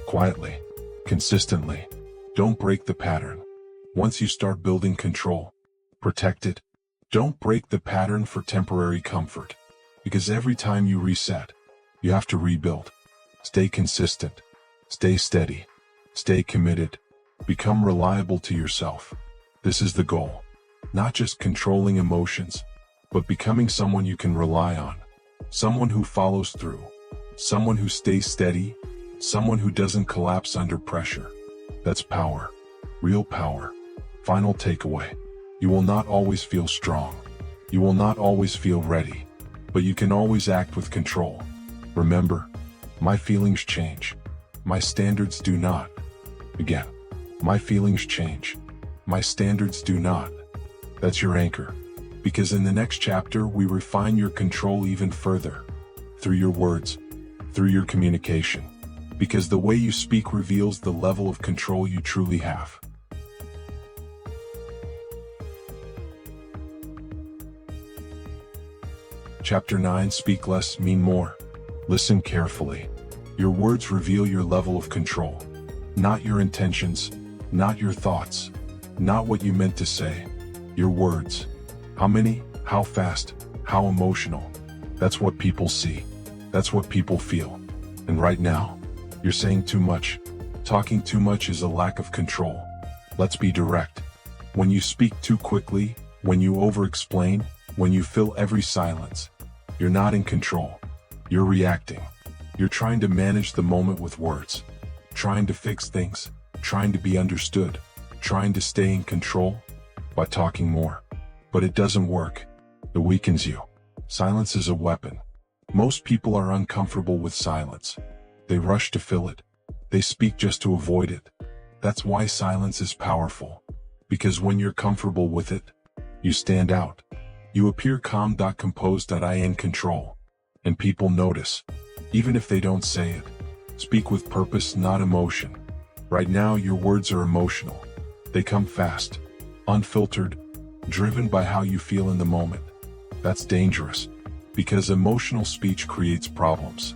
Quietly. Consistently. Don't break the pattern. Once you start building control, protect it. Don't break the pattern for temporary comfort. Because every time you reset, you have to rebuild. Stay consistent. Stay steady. Stay committed. Become reliable to yourself. This is the goal. Not just controlling emotions, but becoming someone you can rely on. Someone who follows through. Someone who stays steady. Someone who doesn't collapse under pressure. That's power. Real power. Final takeaway. You will not always feel strong. You will not always feel ready. But you can always act with control. Remember, my feelings change. My standards do not. Again, my feelings change. My standards do not. That's your anchor. Because in the next chapter we refine your control even further. Through your words. Through your communication. Because the way you speak reveals the level of control you truly have. Chapter 9, Speak Less, Mean More. Listen carefully. Your words reveal your level of control. Not your intentions, not your thoughts, not what you meant to say. Your words. How many, how fast, how emotional. That's what people see. That's what people feel. And right now, you're saying too much. Talking too much is a lack of control. Let's be direct. When you speak too quickly, when you over-explain, when you fill every silence, you're not in control. You're reacting. You're trying to manage the moment with words. Trying to fix things. Trying to be understood. Trying to stay in control by talking more. But it doesn't work. It weakens you. Silence is a weapon. Most people are uncomfortable with silence. They rush to fill it. They speak just to avoid it. That's why silence is powerful. Because when you're comfortable with it, you stand out. You appear calm, composed, in control. And people notice, even if they don't say it. Speak with purpose, not emotion. Right now your words are emotional. They come fast, unfiltered, driven by how you feel in the moment. That's dangerous, because emotional speech creates problems,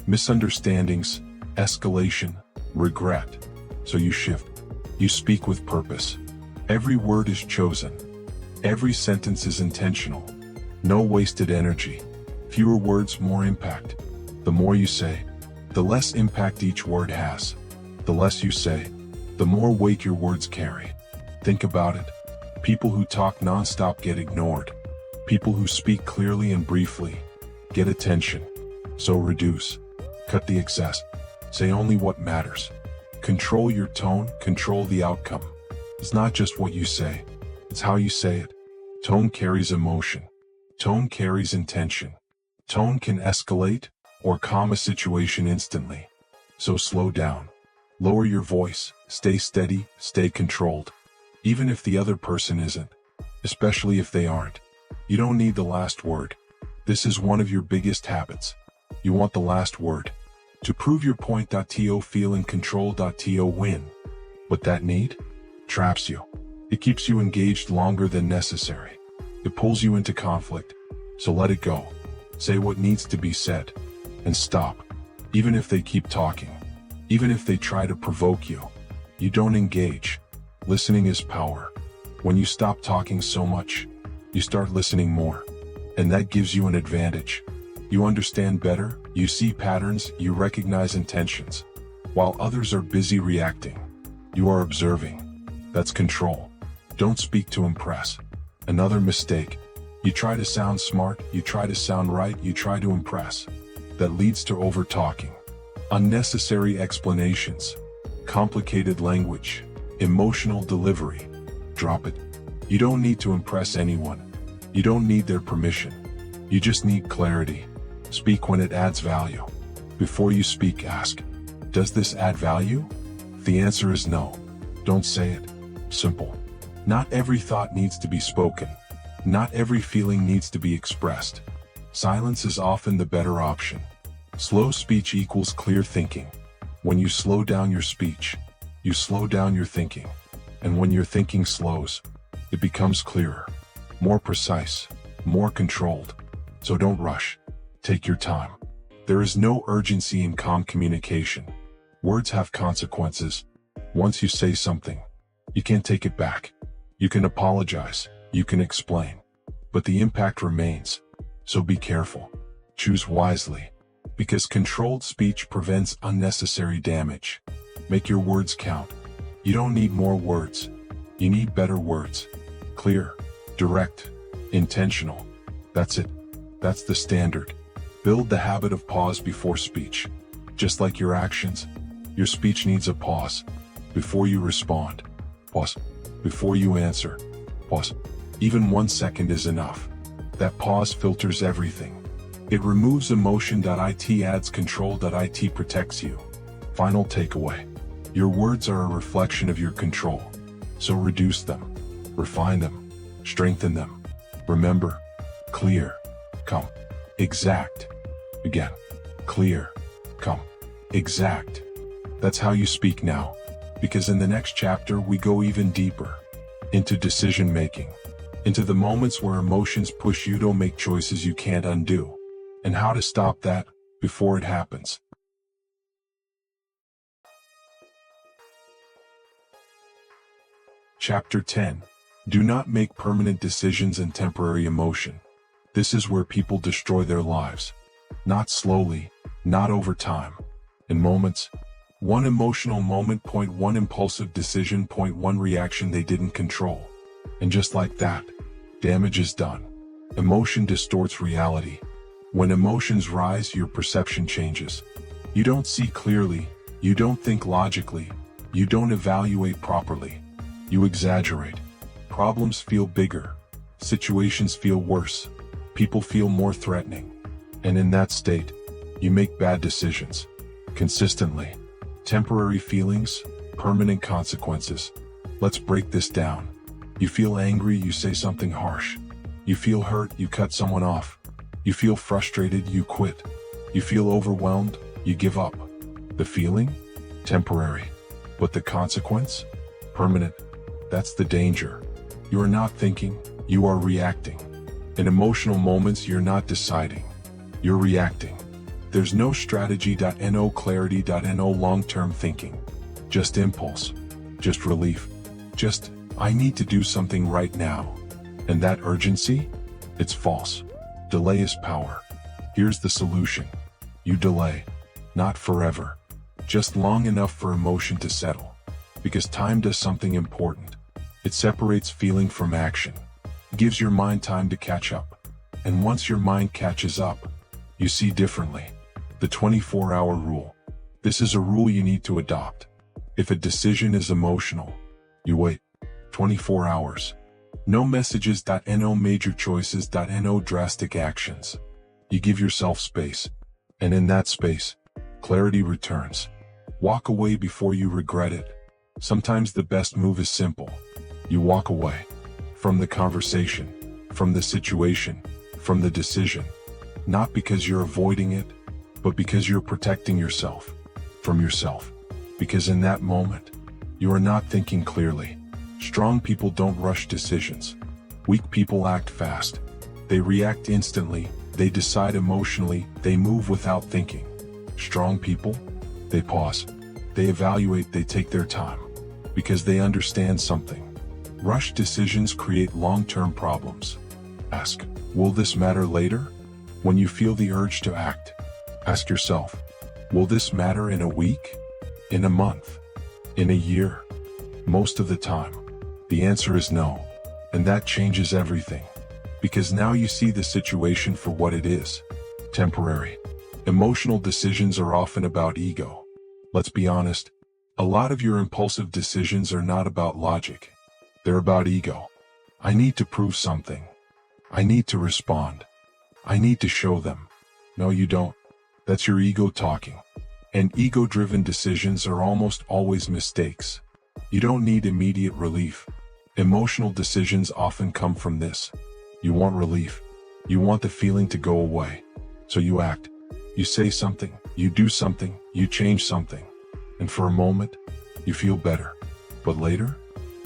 misunderstandings, escalation, regret. So you shift. You speak with purpose. Every word is chosen. Every sentence is intentional. No wasted energy. Fewer words, more impact. The more you say, the less impact each word has. The less you say, the more weight your words carry. Think about it. People who talk non-stop get ignored. People who speak clearly and briefly get attention. So reduce. Cut the excess. Say only what matters. Control your tone, control the outcome. It's not just what you say, it's how you say it. Tone carries emotion. Tone carries intention. Tone can escalate or calm a situation instantly. So slow down. Lower your voice, stay steady, stay controlled. Even if the other person isn't. Especially if they aren't. You don't need the last word. This is one of your biggest habits. You want the last word. To prove your point. Feel in control. Win. But that need traps you. It keeps you engaged longer than necessary. It pulls you into conflict. So let it go. Say what needs to be said. And stop. Even if they keep talking. Even if they try to provoke you. You don't engage. Listening is power. When you stop talking so much, you start listening more. And that gives you an advantage. You understand better, you see patterns, you recognize intentions. While others are busy reacting, you are observing. That's control. Don't speak to impress. Another mistake. You try to sound smart, you try to sound right, you try to impress. That leads to over-talking. Unnecessary explanations. Complicated language. Emotional delivery. Drop it. You don't need to impress anyone. You don't need their permission. You just need clarity. Speak when it adds value. Before you speak, ask, does this add value? If the answer is no, don't say it. Simple. Not every thought needs to be spoken. Not every feeling needs to be expressed. Silence is often the better option. Slow speech equals clear thinking. When you slow down your speech, you slow down your thinking. And when your thinking slows, it becomes clearer, more precise, more controlled. So don't rush. Take your time. There is no urgency in calm communication. Words have consequences. Once you say something, you can't take it back. You can apologize, you can explain, but the impact remains. So be careful. Choose wisely. Because controlled speech prevents unnecessary damage. Make your words count. You don't need more words. You need better words. Clear, direct, intentional. That's it. That's the standard. Build the habit of pause before speech. Just like your actions, your speech needs a pause. Before you respond. Pause. Before you answer. Pause. Even 1 second is enough. That pause filters everything. It removes emotion. It adds control. It protects you. Final takeaway. Your words are a reflection of your control. So reduce them. Refine them. Strengthen them. Remember, clear, calm, exact. Again, clear, calm, exact. That's how you speak now. Because in the next chapter we go even deeper into decision making, into the moments where emotions push you to make choices you can't undo, and how to stop that before it happens. Chapter 10. Do not make permanent decisions in temporary emotion. This is where people destroy their lives. Not slowly, not over time. In moments. One emotional moment, one impulsive decision, one reaction they didn't control. And just like that, damage is done. Emotion distorts reality. When emotions rise, your perception changes. You don't see clearly, you don't think logically, you don't evaluate properly. You exaggerate. Problems feel bigger. Situations feel worse. People feel more threatening. And in that state, you make bad decisions. Consistently. Temporary feelings, permanent consequences. Let's break this down. You feel angry, you say something harsh. You feel hurt, you cut someone off. You feel frustrated, you quit. You feel overwhelmed, you give up. The feeling? Temporary. But the consequence? Permanent. That's the danger. You are not thinking, you are reacting. In emotional moments, you're not deciding. You're reacting. There's no strategy.no, clarity.no, long-term thinking. Just impulse. Just relief. Just, I need to do something right now. And that urgency? It's false. Delay is power. Here's the solution. You delay. Not forever. Just long enough for emotion to settle. Because time does something important. It separates feeling from action. It gives your mind time to catch up. And once your mind catches up, you see differently. The 24-hour rule. This is a rule you need to adopt. If a decision is emotional, you wait 24 hours. No messages.no, major choices.no, drastic actions. You give yourself space. And in that space, clarity returns. Walk away before you regret it. Sometimes the best move is simple. You walk away. From the conversation, from the situation, from the decision. Not because you're avoiding it, but because you're protecting yourself. From yourself. Because in that moment, you are not thinking clearly. Strong people don't rush decisions. Weak people act fast. They react instantly, they decide emotionally, they move without thinking. Strong people? They pause. They evaluate, they take their time. Because they understand something. Rushed decisions create long-term problems. Ask, will this matter later? When you feel the urge to act, ask yourself, will this matter in a week? In a month? In a year? Most of the time, the answer is no. And that changes everything. Because now you see the situation for what it is. Temporary. Emotional decisions are often about ego. Let's be honest, a lot of your impulsive decisions are not about logic. They're about ego. I need to prove something. I need to respond. I need to show them. No, you don't. That's your ego talking. And ego-driven decisions are almost always mistakes. You don't need immediate relief. Emotional decisions often come from this. You want relief. You want the feeling to go away. So you act. You say something. You do something. You change something. And for a moment, you feel better. But later,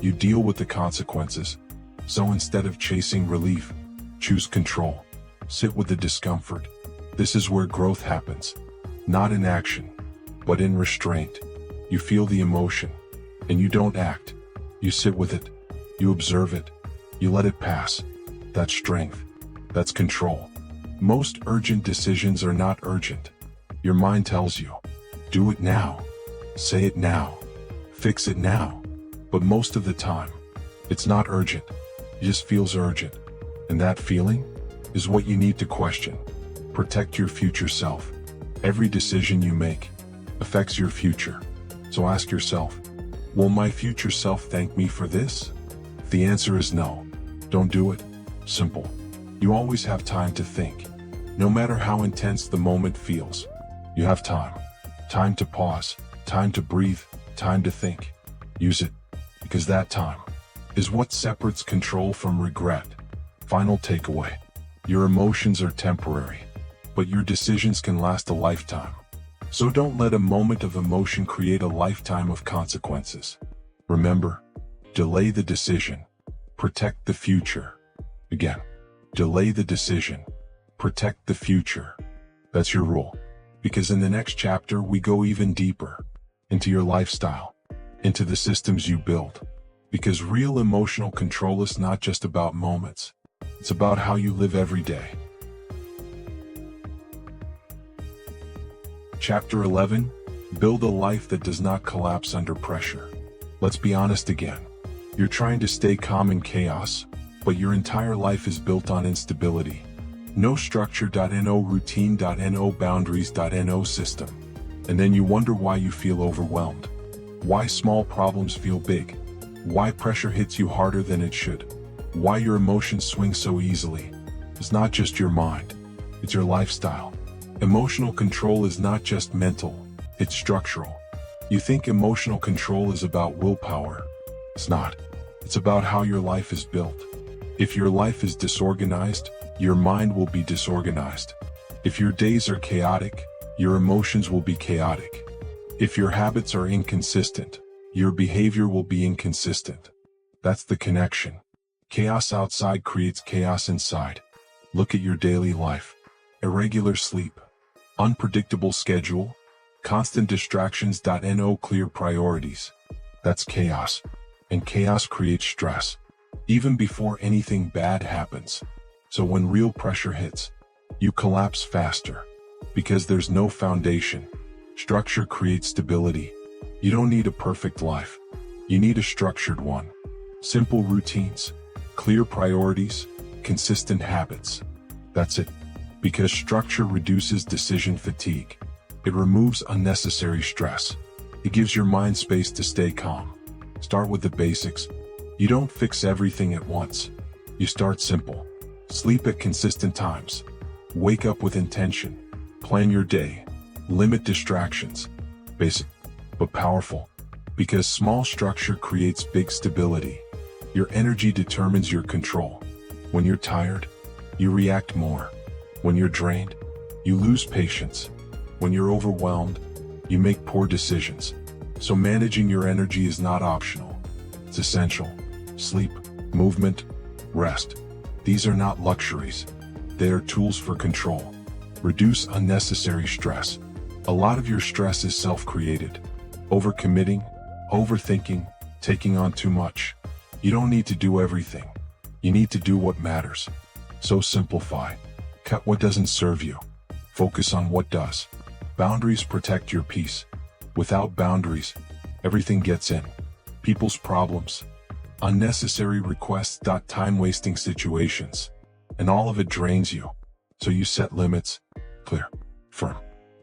you deal with the consequences. So instead of chasing relief, choose control. Sit with the discomfort. This is where growth happens. Not in action, but in restraint. You feel the emotion, and you don't act. You sit with it. You observe it. You let it pass. That's strength. That's control. Most urgent decisions are not urgent. Your mind tells you, do it now. Say it now. Fix it now. But most of the time, it's not urgent. It just feels urgent. And that feeling is what you need to question. Protect your future self. Every decision you make affects your future. So ask yourself, will my future self thank me for this? If the answer is no, don't do it. Simple. You always have time to think. No matter how intense the moment feels, you have time. Time to pause, time to breathe, time to think. Use it. Because that time is what separates control from regret. Final takeaway. Your emotions are temporary, but your decisions can last a lifetime. So don't let a moment of emotion create a lifetime of consequences. Remember, delay the decision. Protect the future. Again, delay the decision. Protect the future. That's your rule. Because in the next chapter, we go even deeper into your lifestyle, into the systems you build. Because real emotional control is not just about moments. It's about how you live every day. Chapter 11, Build a life that does not collapse under pressure. Let's be honest again. You're trying to stay calm in chaos, but your entire life is built on instability. No structure.no, routine.no, boundaries.no system. And then you wonder why you feel overwhelmed. Why small problems feel big. Why pressure hits you harder than it should. Why your emotions swing so easily. It's not just your mind. It's your lifestyle. Emotional control is not just mental. It's structural. You think emotional control is about willpower. It's not. It's about how your life is built. If your life is disorganized, your mind will be disorganized. If your days are chaotic, your emotions will be chaotic. If your habits are inconsistent, your behavior will be inconsistent. That's the connection. Chaos outside creates chaos inside. Look at your daily life. Irregular sleep, unpredictable schedule, constant distractions.no, clear priorities. That's chaos. And chaos creates stress, even before anything bad happens. So when real pressure hits, you collapse faster. Because there's no foundation. Structure creates stability. You don't need a perfect life. You need a structured one. Simple routines, clear priorities, consistent habits. That's it. Because structure reduces decision fatigue. It removes unnecessary stress. It gives your mind space to stay calm. Start with the basics. You don't fix everything at once. You start simple. Sleep at consistent times. Wake up with intention. Plan your day. Limit distractions. Basic, but powerful. Because small structure creates big stability. Your energy determines your control. When you're tired, you react more. When you're drained, you lose patience. When you're overwhelmed, you make poor decisions. So managing your energy is not optional. It's essential. Sleep, movement, rest. These are not luxuries. They are tools for control. Reduce unnecessary stress. A lot of your stress is self-created. Overcommitting, overthinking, taking on too much. You don't need to do everything. You need to do what matters. So simplify. Cut what doesn't serve you. Focus on what does. Boundaries protect your peace. Without boundaries, everything gets in. People's problems, unnecessary requests, time-wasting situations, and all of it drains you. So you set limits, clear, firm,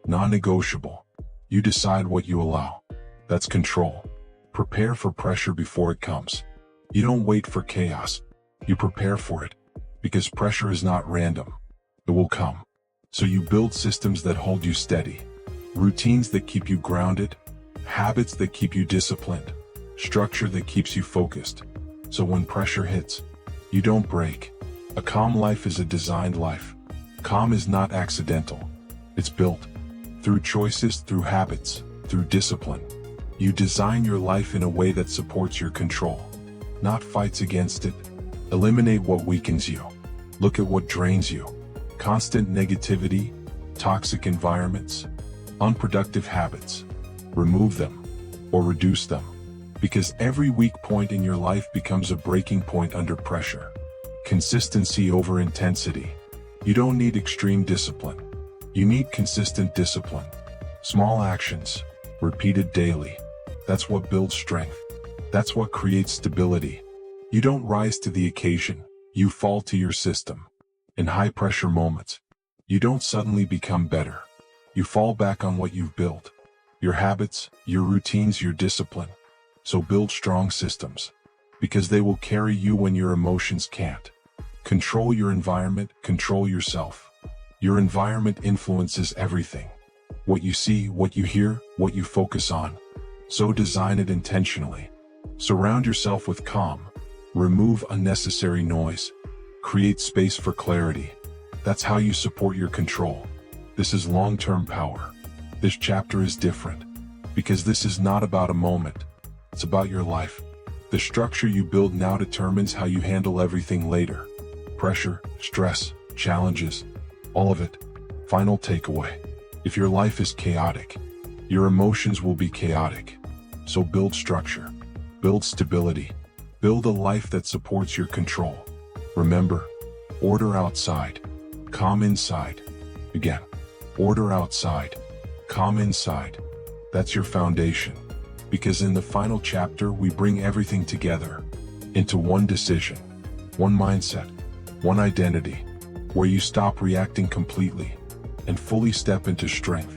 non-negotiable. You decide what you allow. That's control. Prepare for pressure before it comes. You don't wait for chaos. You prepare for it. Because pressure is not random. It will come. So you build systems that hold you steady. Routines that keep you grounded. Habits that keep you disciplined. Structure that keeps you focused. So when pressure hits, you don't break. A calm life is a designed life. Calm is not accidental. It's built. Through choices, through habits, through discipline. You design your life in a way that supports your control. Not fights against it. Eliminate what weakens you. Look at what drains you. Constant negativity, toxic environments, unproductive habits. Remove them or reduce them. Because every weak point in your life becomes a breaking point under pressure. Consistency over intensity. You don't need extreme discipline. You need consistent discipline. Small actions, repeated daily. That's what builds strength. That's what creates stability. You don't rise to the occasion. You fall to your system. In high-pressure moments, you don't suddenly become better. You fall back on what you've built. Your habits, your routines, your discipline. So build strong systems. Because they will carry you when your emotions can't. Control your environment, control yourself. Your environment influences everything. What you see, what you hear, what you focus on. So design it intentionally. Surround yourself with calm. Remove unnecessary noise. Create space for clarity. That's how you support your control. This is long-term power. This chapter is different. Because this is not about a moment. It's about your life. The structure you build now determines how you handle everything later. pressure, stress, challenges, all of it. Final takeaway. If your life is chaotic, your emotions will be chaotic. So build structure, build stability, build a life that supports your control. Remember, order outside, calm inside. Again, order outside, calm inside. That's your foundation. Because in the final chapter, we bring everything together into one decision, one mindset, one identity, where you stop reacting completely and fully step into strength.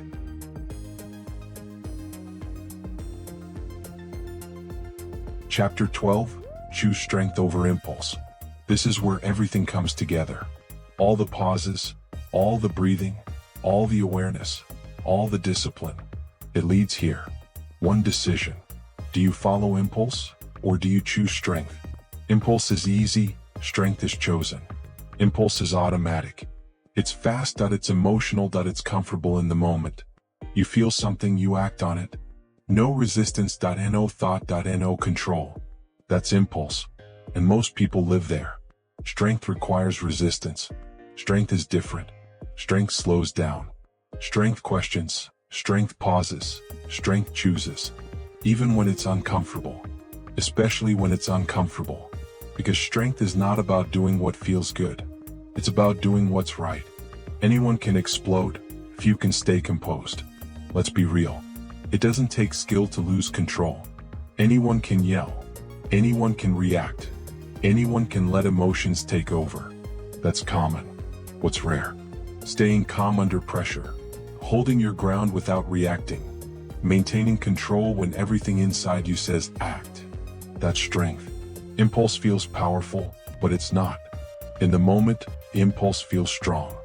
Chapter 12, Choose Strength Over Impulse. This is where everything comes together. All the pauses, all the breathing, all the awareness, all the discipline. It leads here. One decision. Do you follow impulse, or do you choose strength? Impulse is easy, strength is chosen. Impulse is automatic. It's fast, it's emotional, it's comfortable in the moment. You feel something, you act on it. No resistance, no thought, no control. That's impulse. And most people live there. Strength requires resistance. Strength is different. Strength slows down. Strength questions. Strength pauses. Strength chooses. Even when it's uncomfortable. Especially when it's uncomfortable. Because strength is not about doing what feels good. It's about doing what's right. Anyone can explode. Few can stay composed. Let's be real. It doesn't take skill to lose control. Anyone can yell. Anyone can react. Anyone can let emotions take over. That's common. What's rare? Staying calm under pressure. Holding your ground without reacting. Maintaining control when everything inside you says act. That's strength. Impulse feels powerful, but it's not. In the moment, impulse feels strong.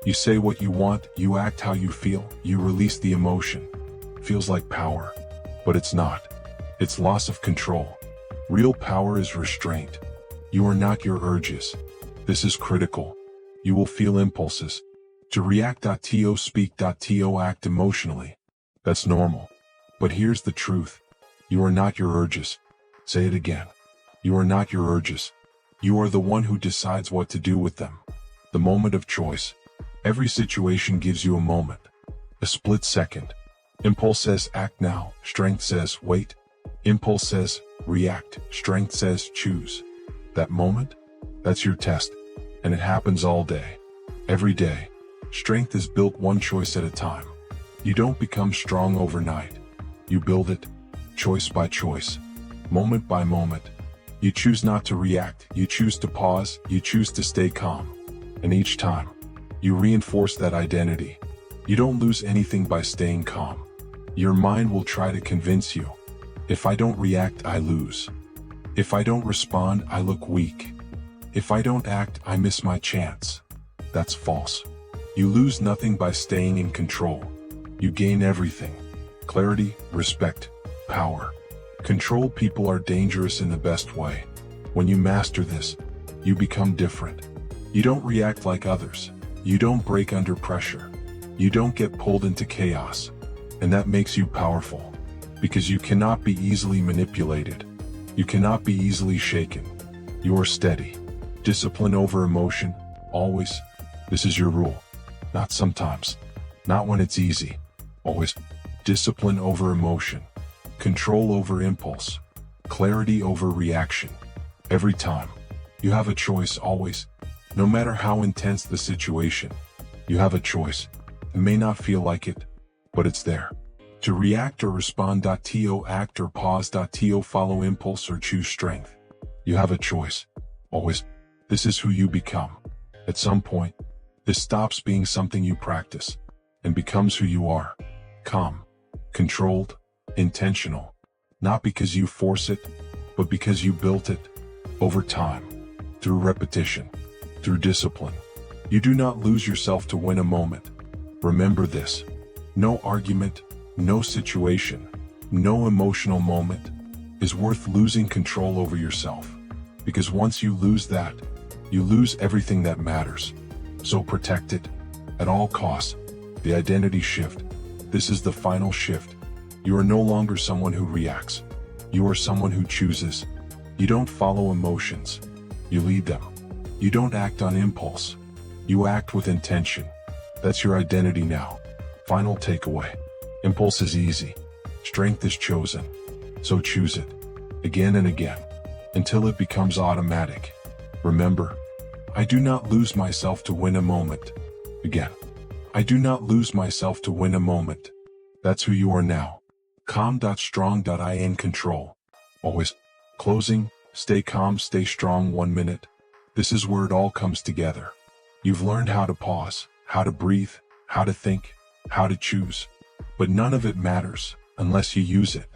You say what you want, you act how you feel, you release the emotion. Feels like power, but it's not. It's loss of control. Real power is restraint. You are not your urges. This is critical. You will feel impulses. To react.to, speak.to, act emotionally. That's normal. But here's the truth. You are not your urges. Say it again. You are not your urges. You are the one who decides what to do with them. The moment of choice. Every situation gives you a moment. A split second. Impulse says act now. Strength says wait. Impulse says react. Strength says choose. That moment? That's your test. And it happens all day. Every day. Strength is built one choice at a time. You don't become strong overnight. You build it, choice by choice, moment by moment. You choose not to react, you choose to pause, you choose to stay calm. And each time, you reinforce that identity. You don't lose anything by staying calm. Your mind will try to convince you. If I don't react, I lose. If I don't respond, I look weak. If I don't act, I miss my chance. That's false. You lose nothing by staying in control. You gain everything. Clarity, respect, power. Controlled people are dangerous in the best way. When you master this, you become different. You don't react like others. You don't break under pressure. You don't get pulled into chaos. And that makes you powerful. Because you cannot be easily manipulated. You cannot be easily shaken. You are steady. Discipline over emotion, always. This is your rule. Not sometimes. Not when it's easy. Always. Discipline over emotion. Control over impulse. Clarity over reaction. Every time. You have a choice always. No matter how intense the situation. You have a choice. It may not feel like it, but it's there. To react or respond.to, act or pause.to, follow impulse or choose strength. You have a choice. Always. This is who you become. At some point, this stops being something you practice and becomes who you are. Calm, controlled, intentional. Not because you force it, but because you built it over time, through repetition, through discipline. You do not lose yourself to win a moment. Remember this. No argument, no situation, no emotional moment is worth losing control over yourself. Because once you lose that, you lose everything that matters. So protect it at all costs. The identity shift. This is the final shift. You are no longer someone who reacts. You are someone who chooses. You don't follow emotions. You lead them. You don't act on impulse. You act with intention. That's your identity now. Final takeaway. Impulse is easy. Strength is chosen. So choose it. Again and again. Until it becomes automatic. Remember, I do not lose myself to win a moment. Again. I do not lose myself to win a moment. That's who you are now. Calm.strong.I in control. Always. Closing, stay calm, stay strong 1 minute. This is where it all comes together. You've learned how to pause, how to breathe, how to think, how to choose. But none of it matters unless you use it.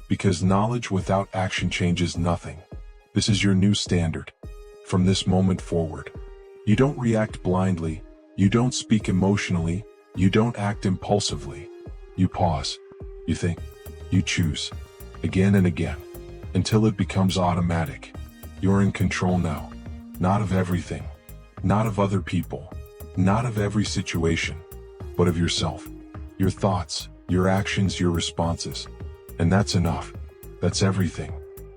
Because knowledge without action changes nothing. This is your new standard. From this moment forward, you don't react blindly, you don't speak emotionally, you don't act impulsively. You pause, you think, you choose, again and again, until it becomes automatic. You're in control now, not of everything, not of other people, not of every situation, but of yourself, your thoughts, your actions, your responses. And that's enough. That's everything.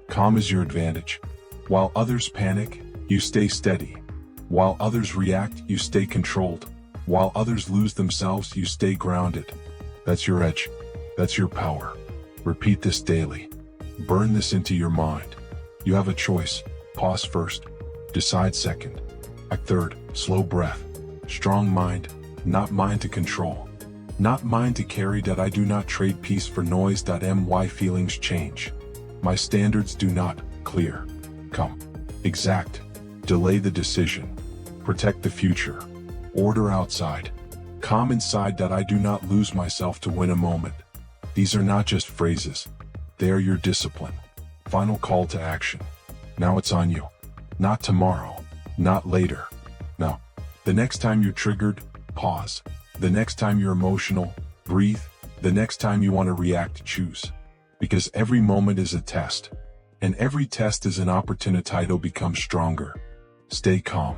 Calm is your advantage. While others panic, you stay steady. While others react, you stay controlled. While others lose themselves, you stay grounded. That's your edge. That's your power. Repeat this daily. Burn this into your mind. You have a choice. Pause first. Decide second. Act third. Slow breath. Strong mind. Not mind to control. Not mind to carry. I do not trade peace for noise. My feelings change. My standards do not. Clear. Come. Exact. Delay the decision. Protect the future. Order outside. Calm inside. I do not lose myself to win a moment. These are not just phrases. They are your discipline. Final call to action. Now it's on you. Not tomorrow. Not later. No. The next time you're triggered, pause. The next time you're emotional, breathe. The next time you want to react, choose. Because every moment is a test. And every test is an opportunity to become stronger. Stay calm.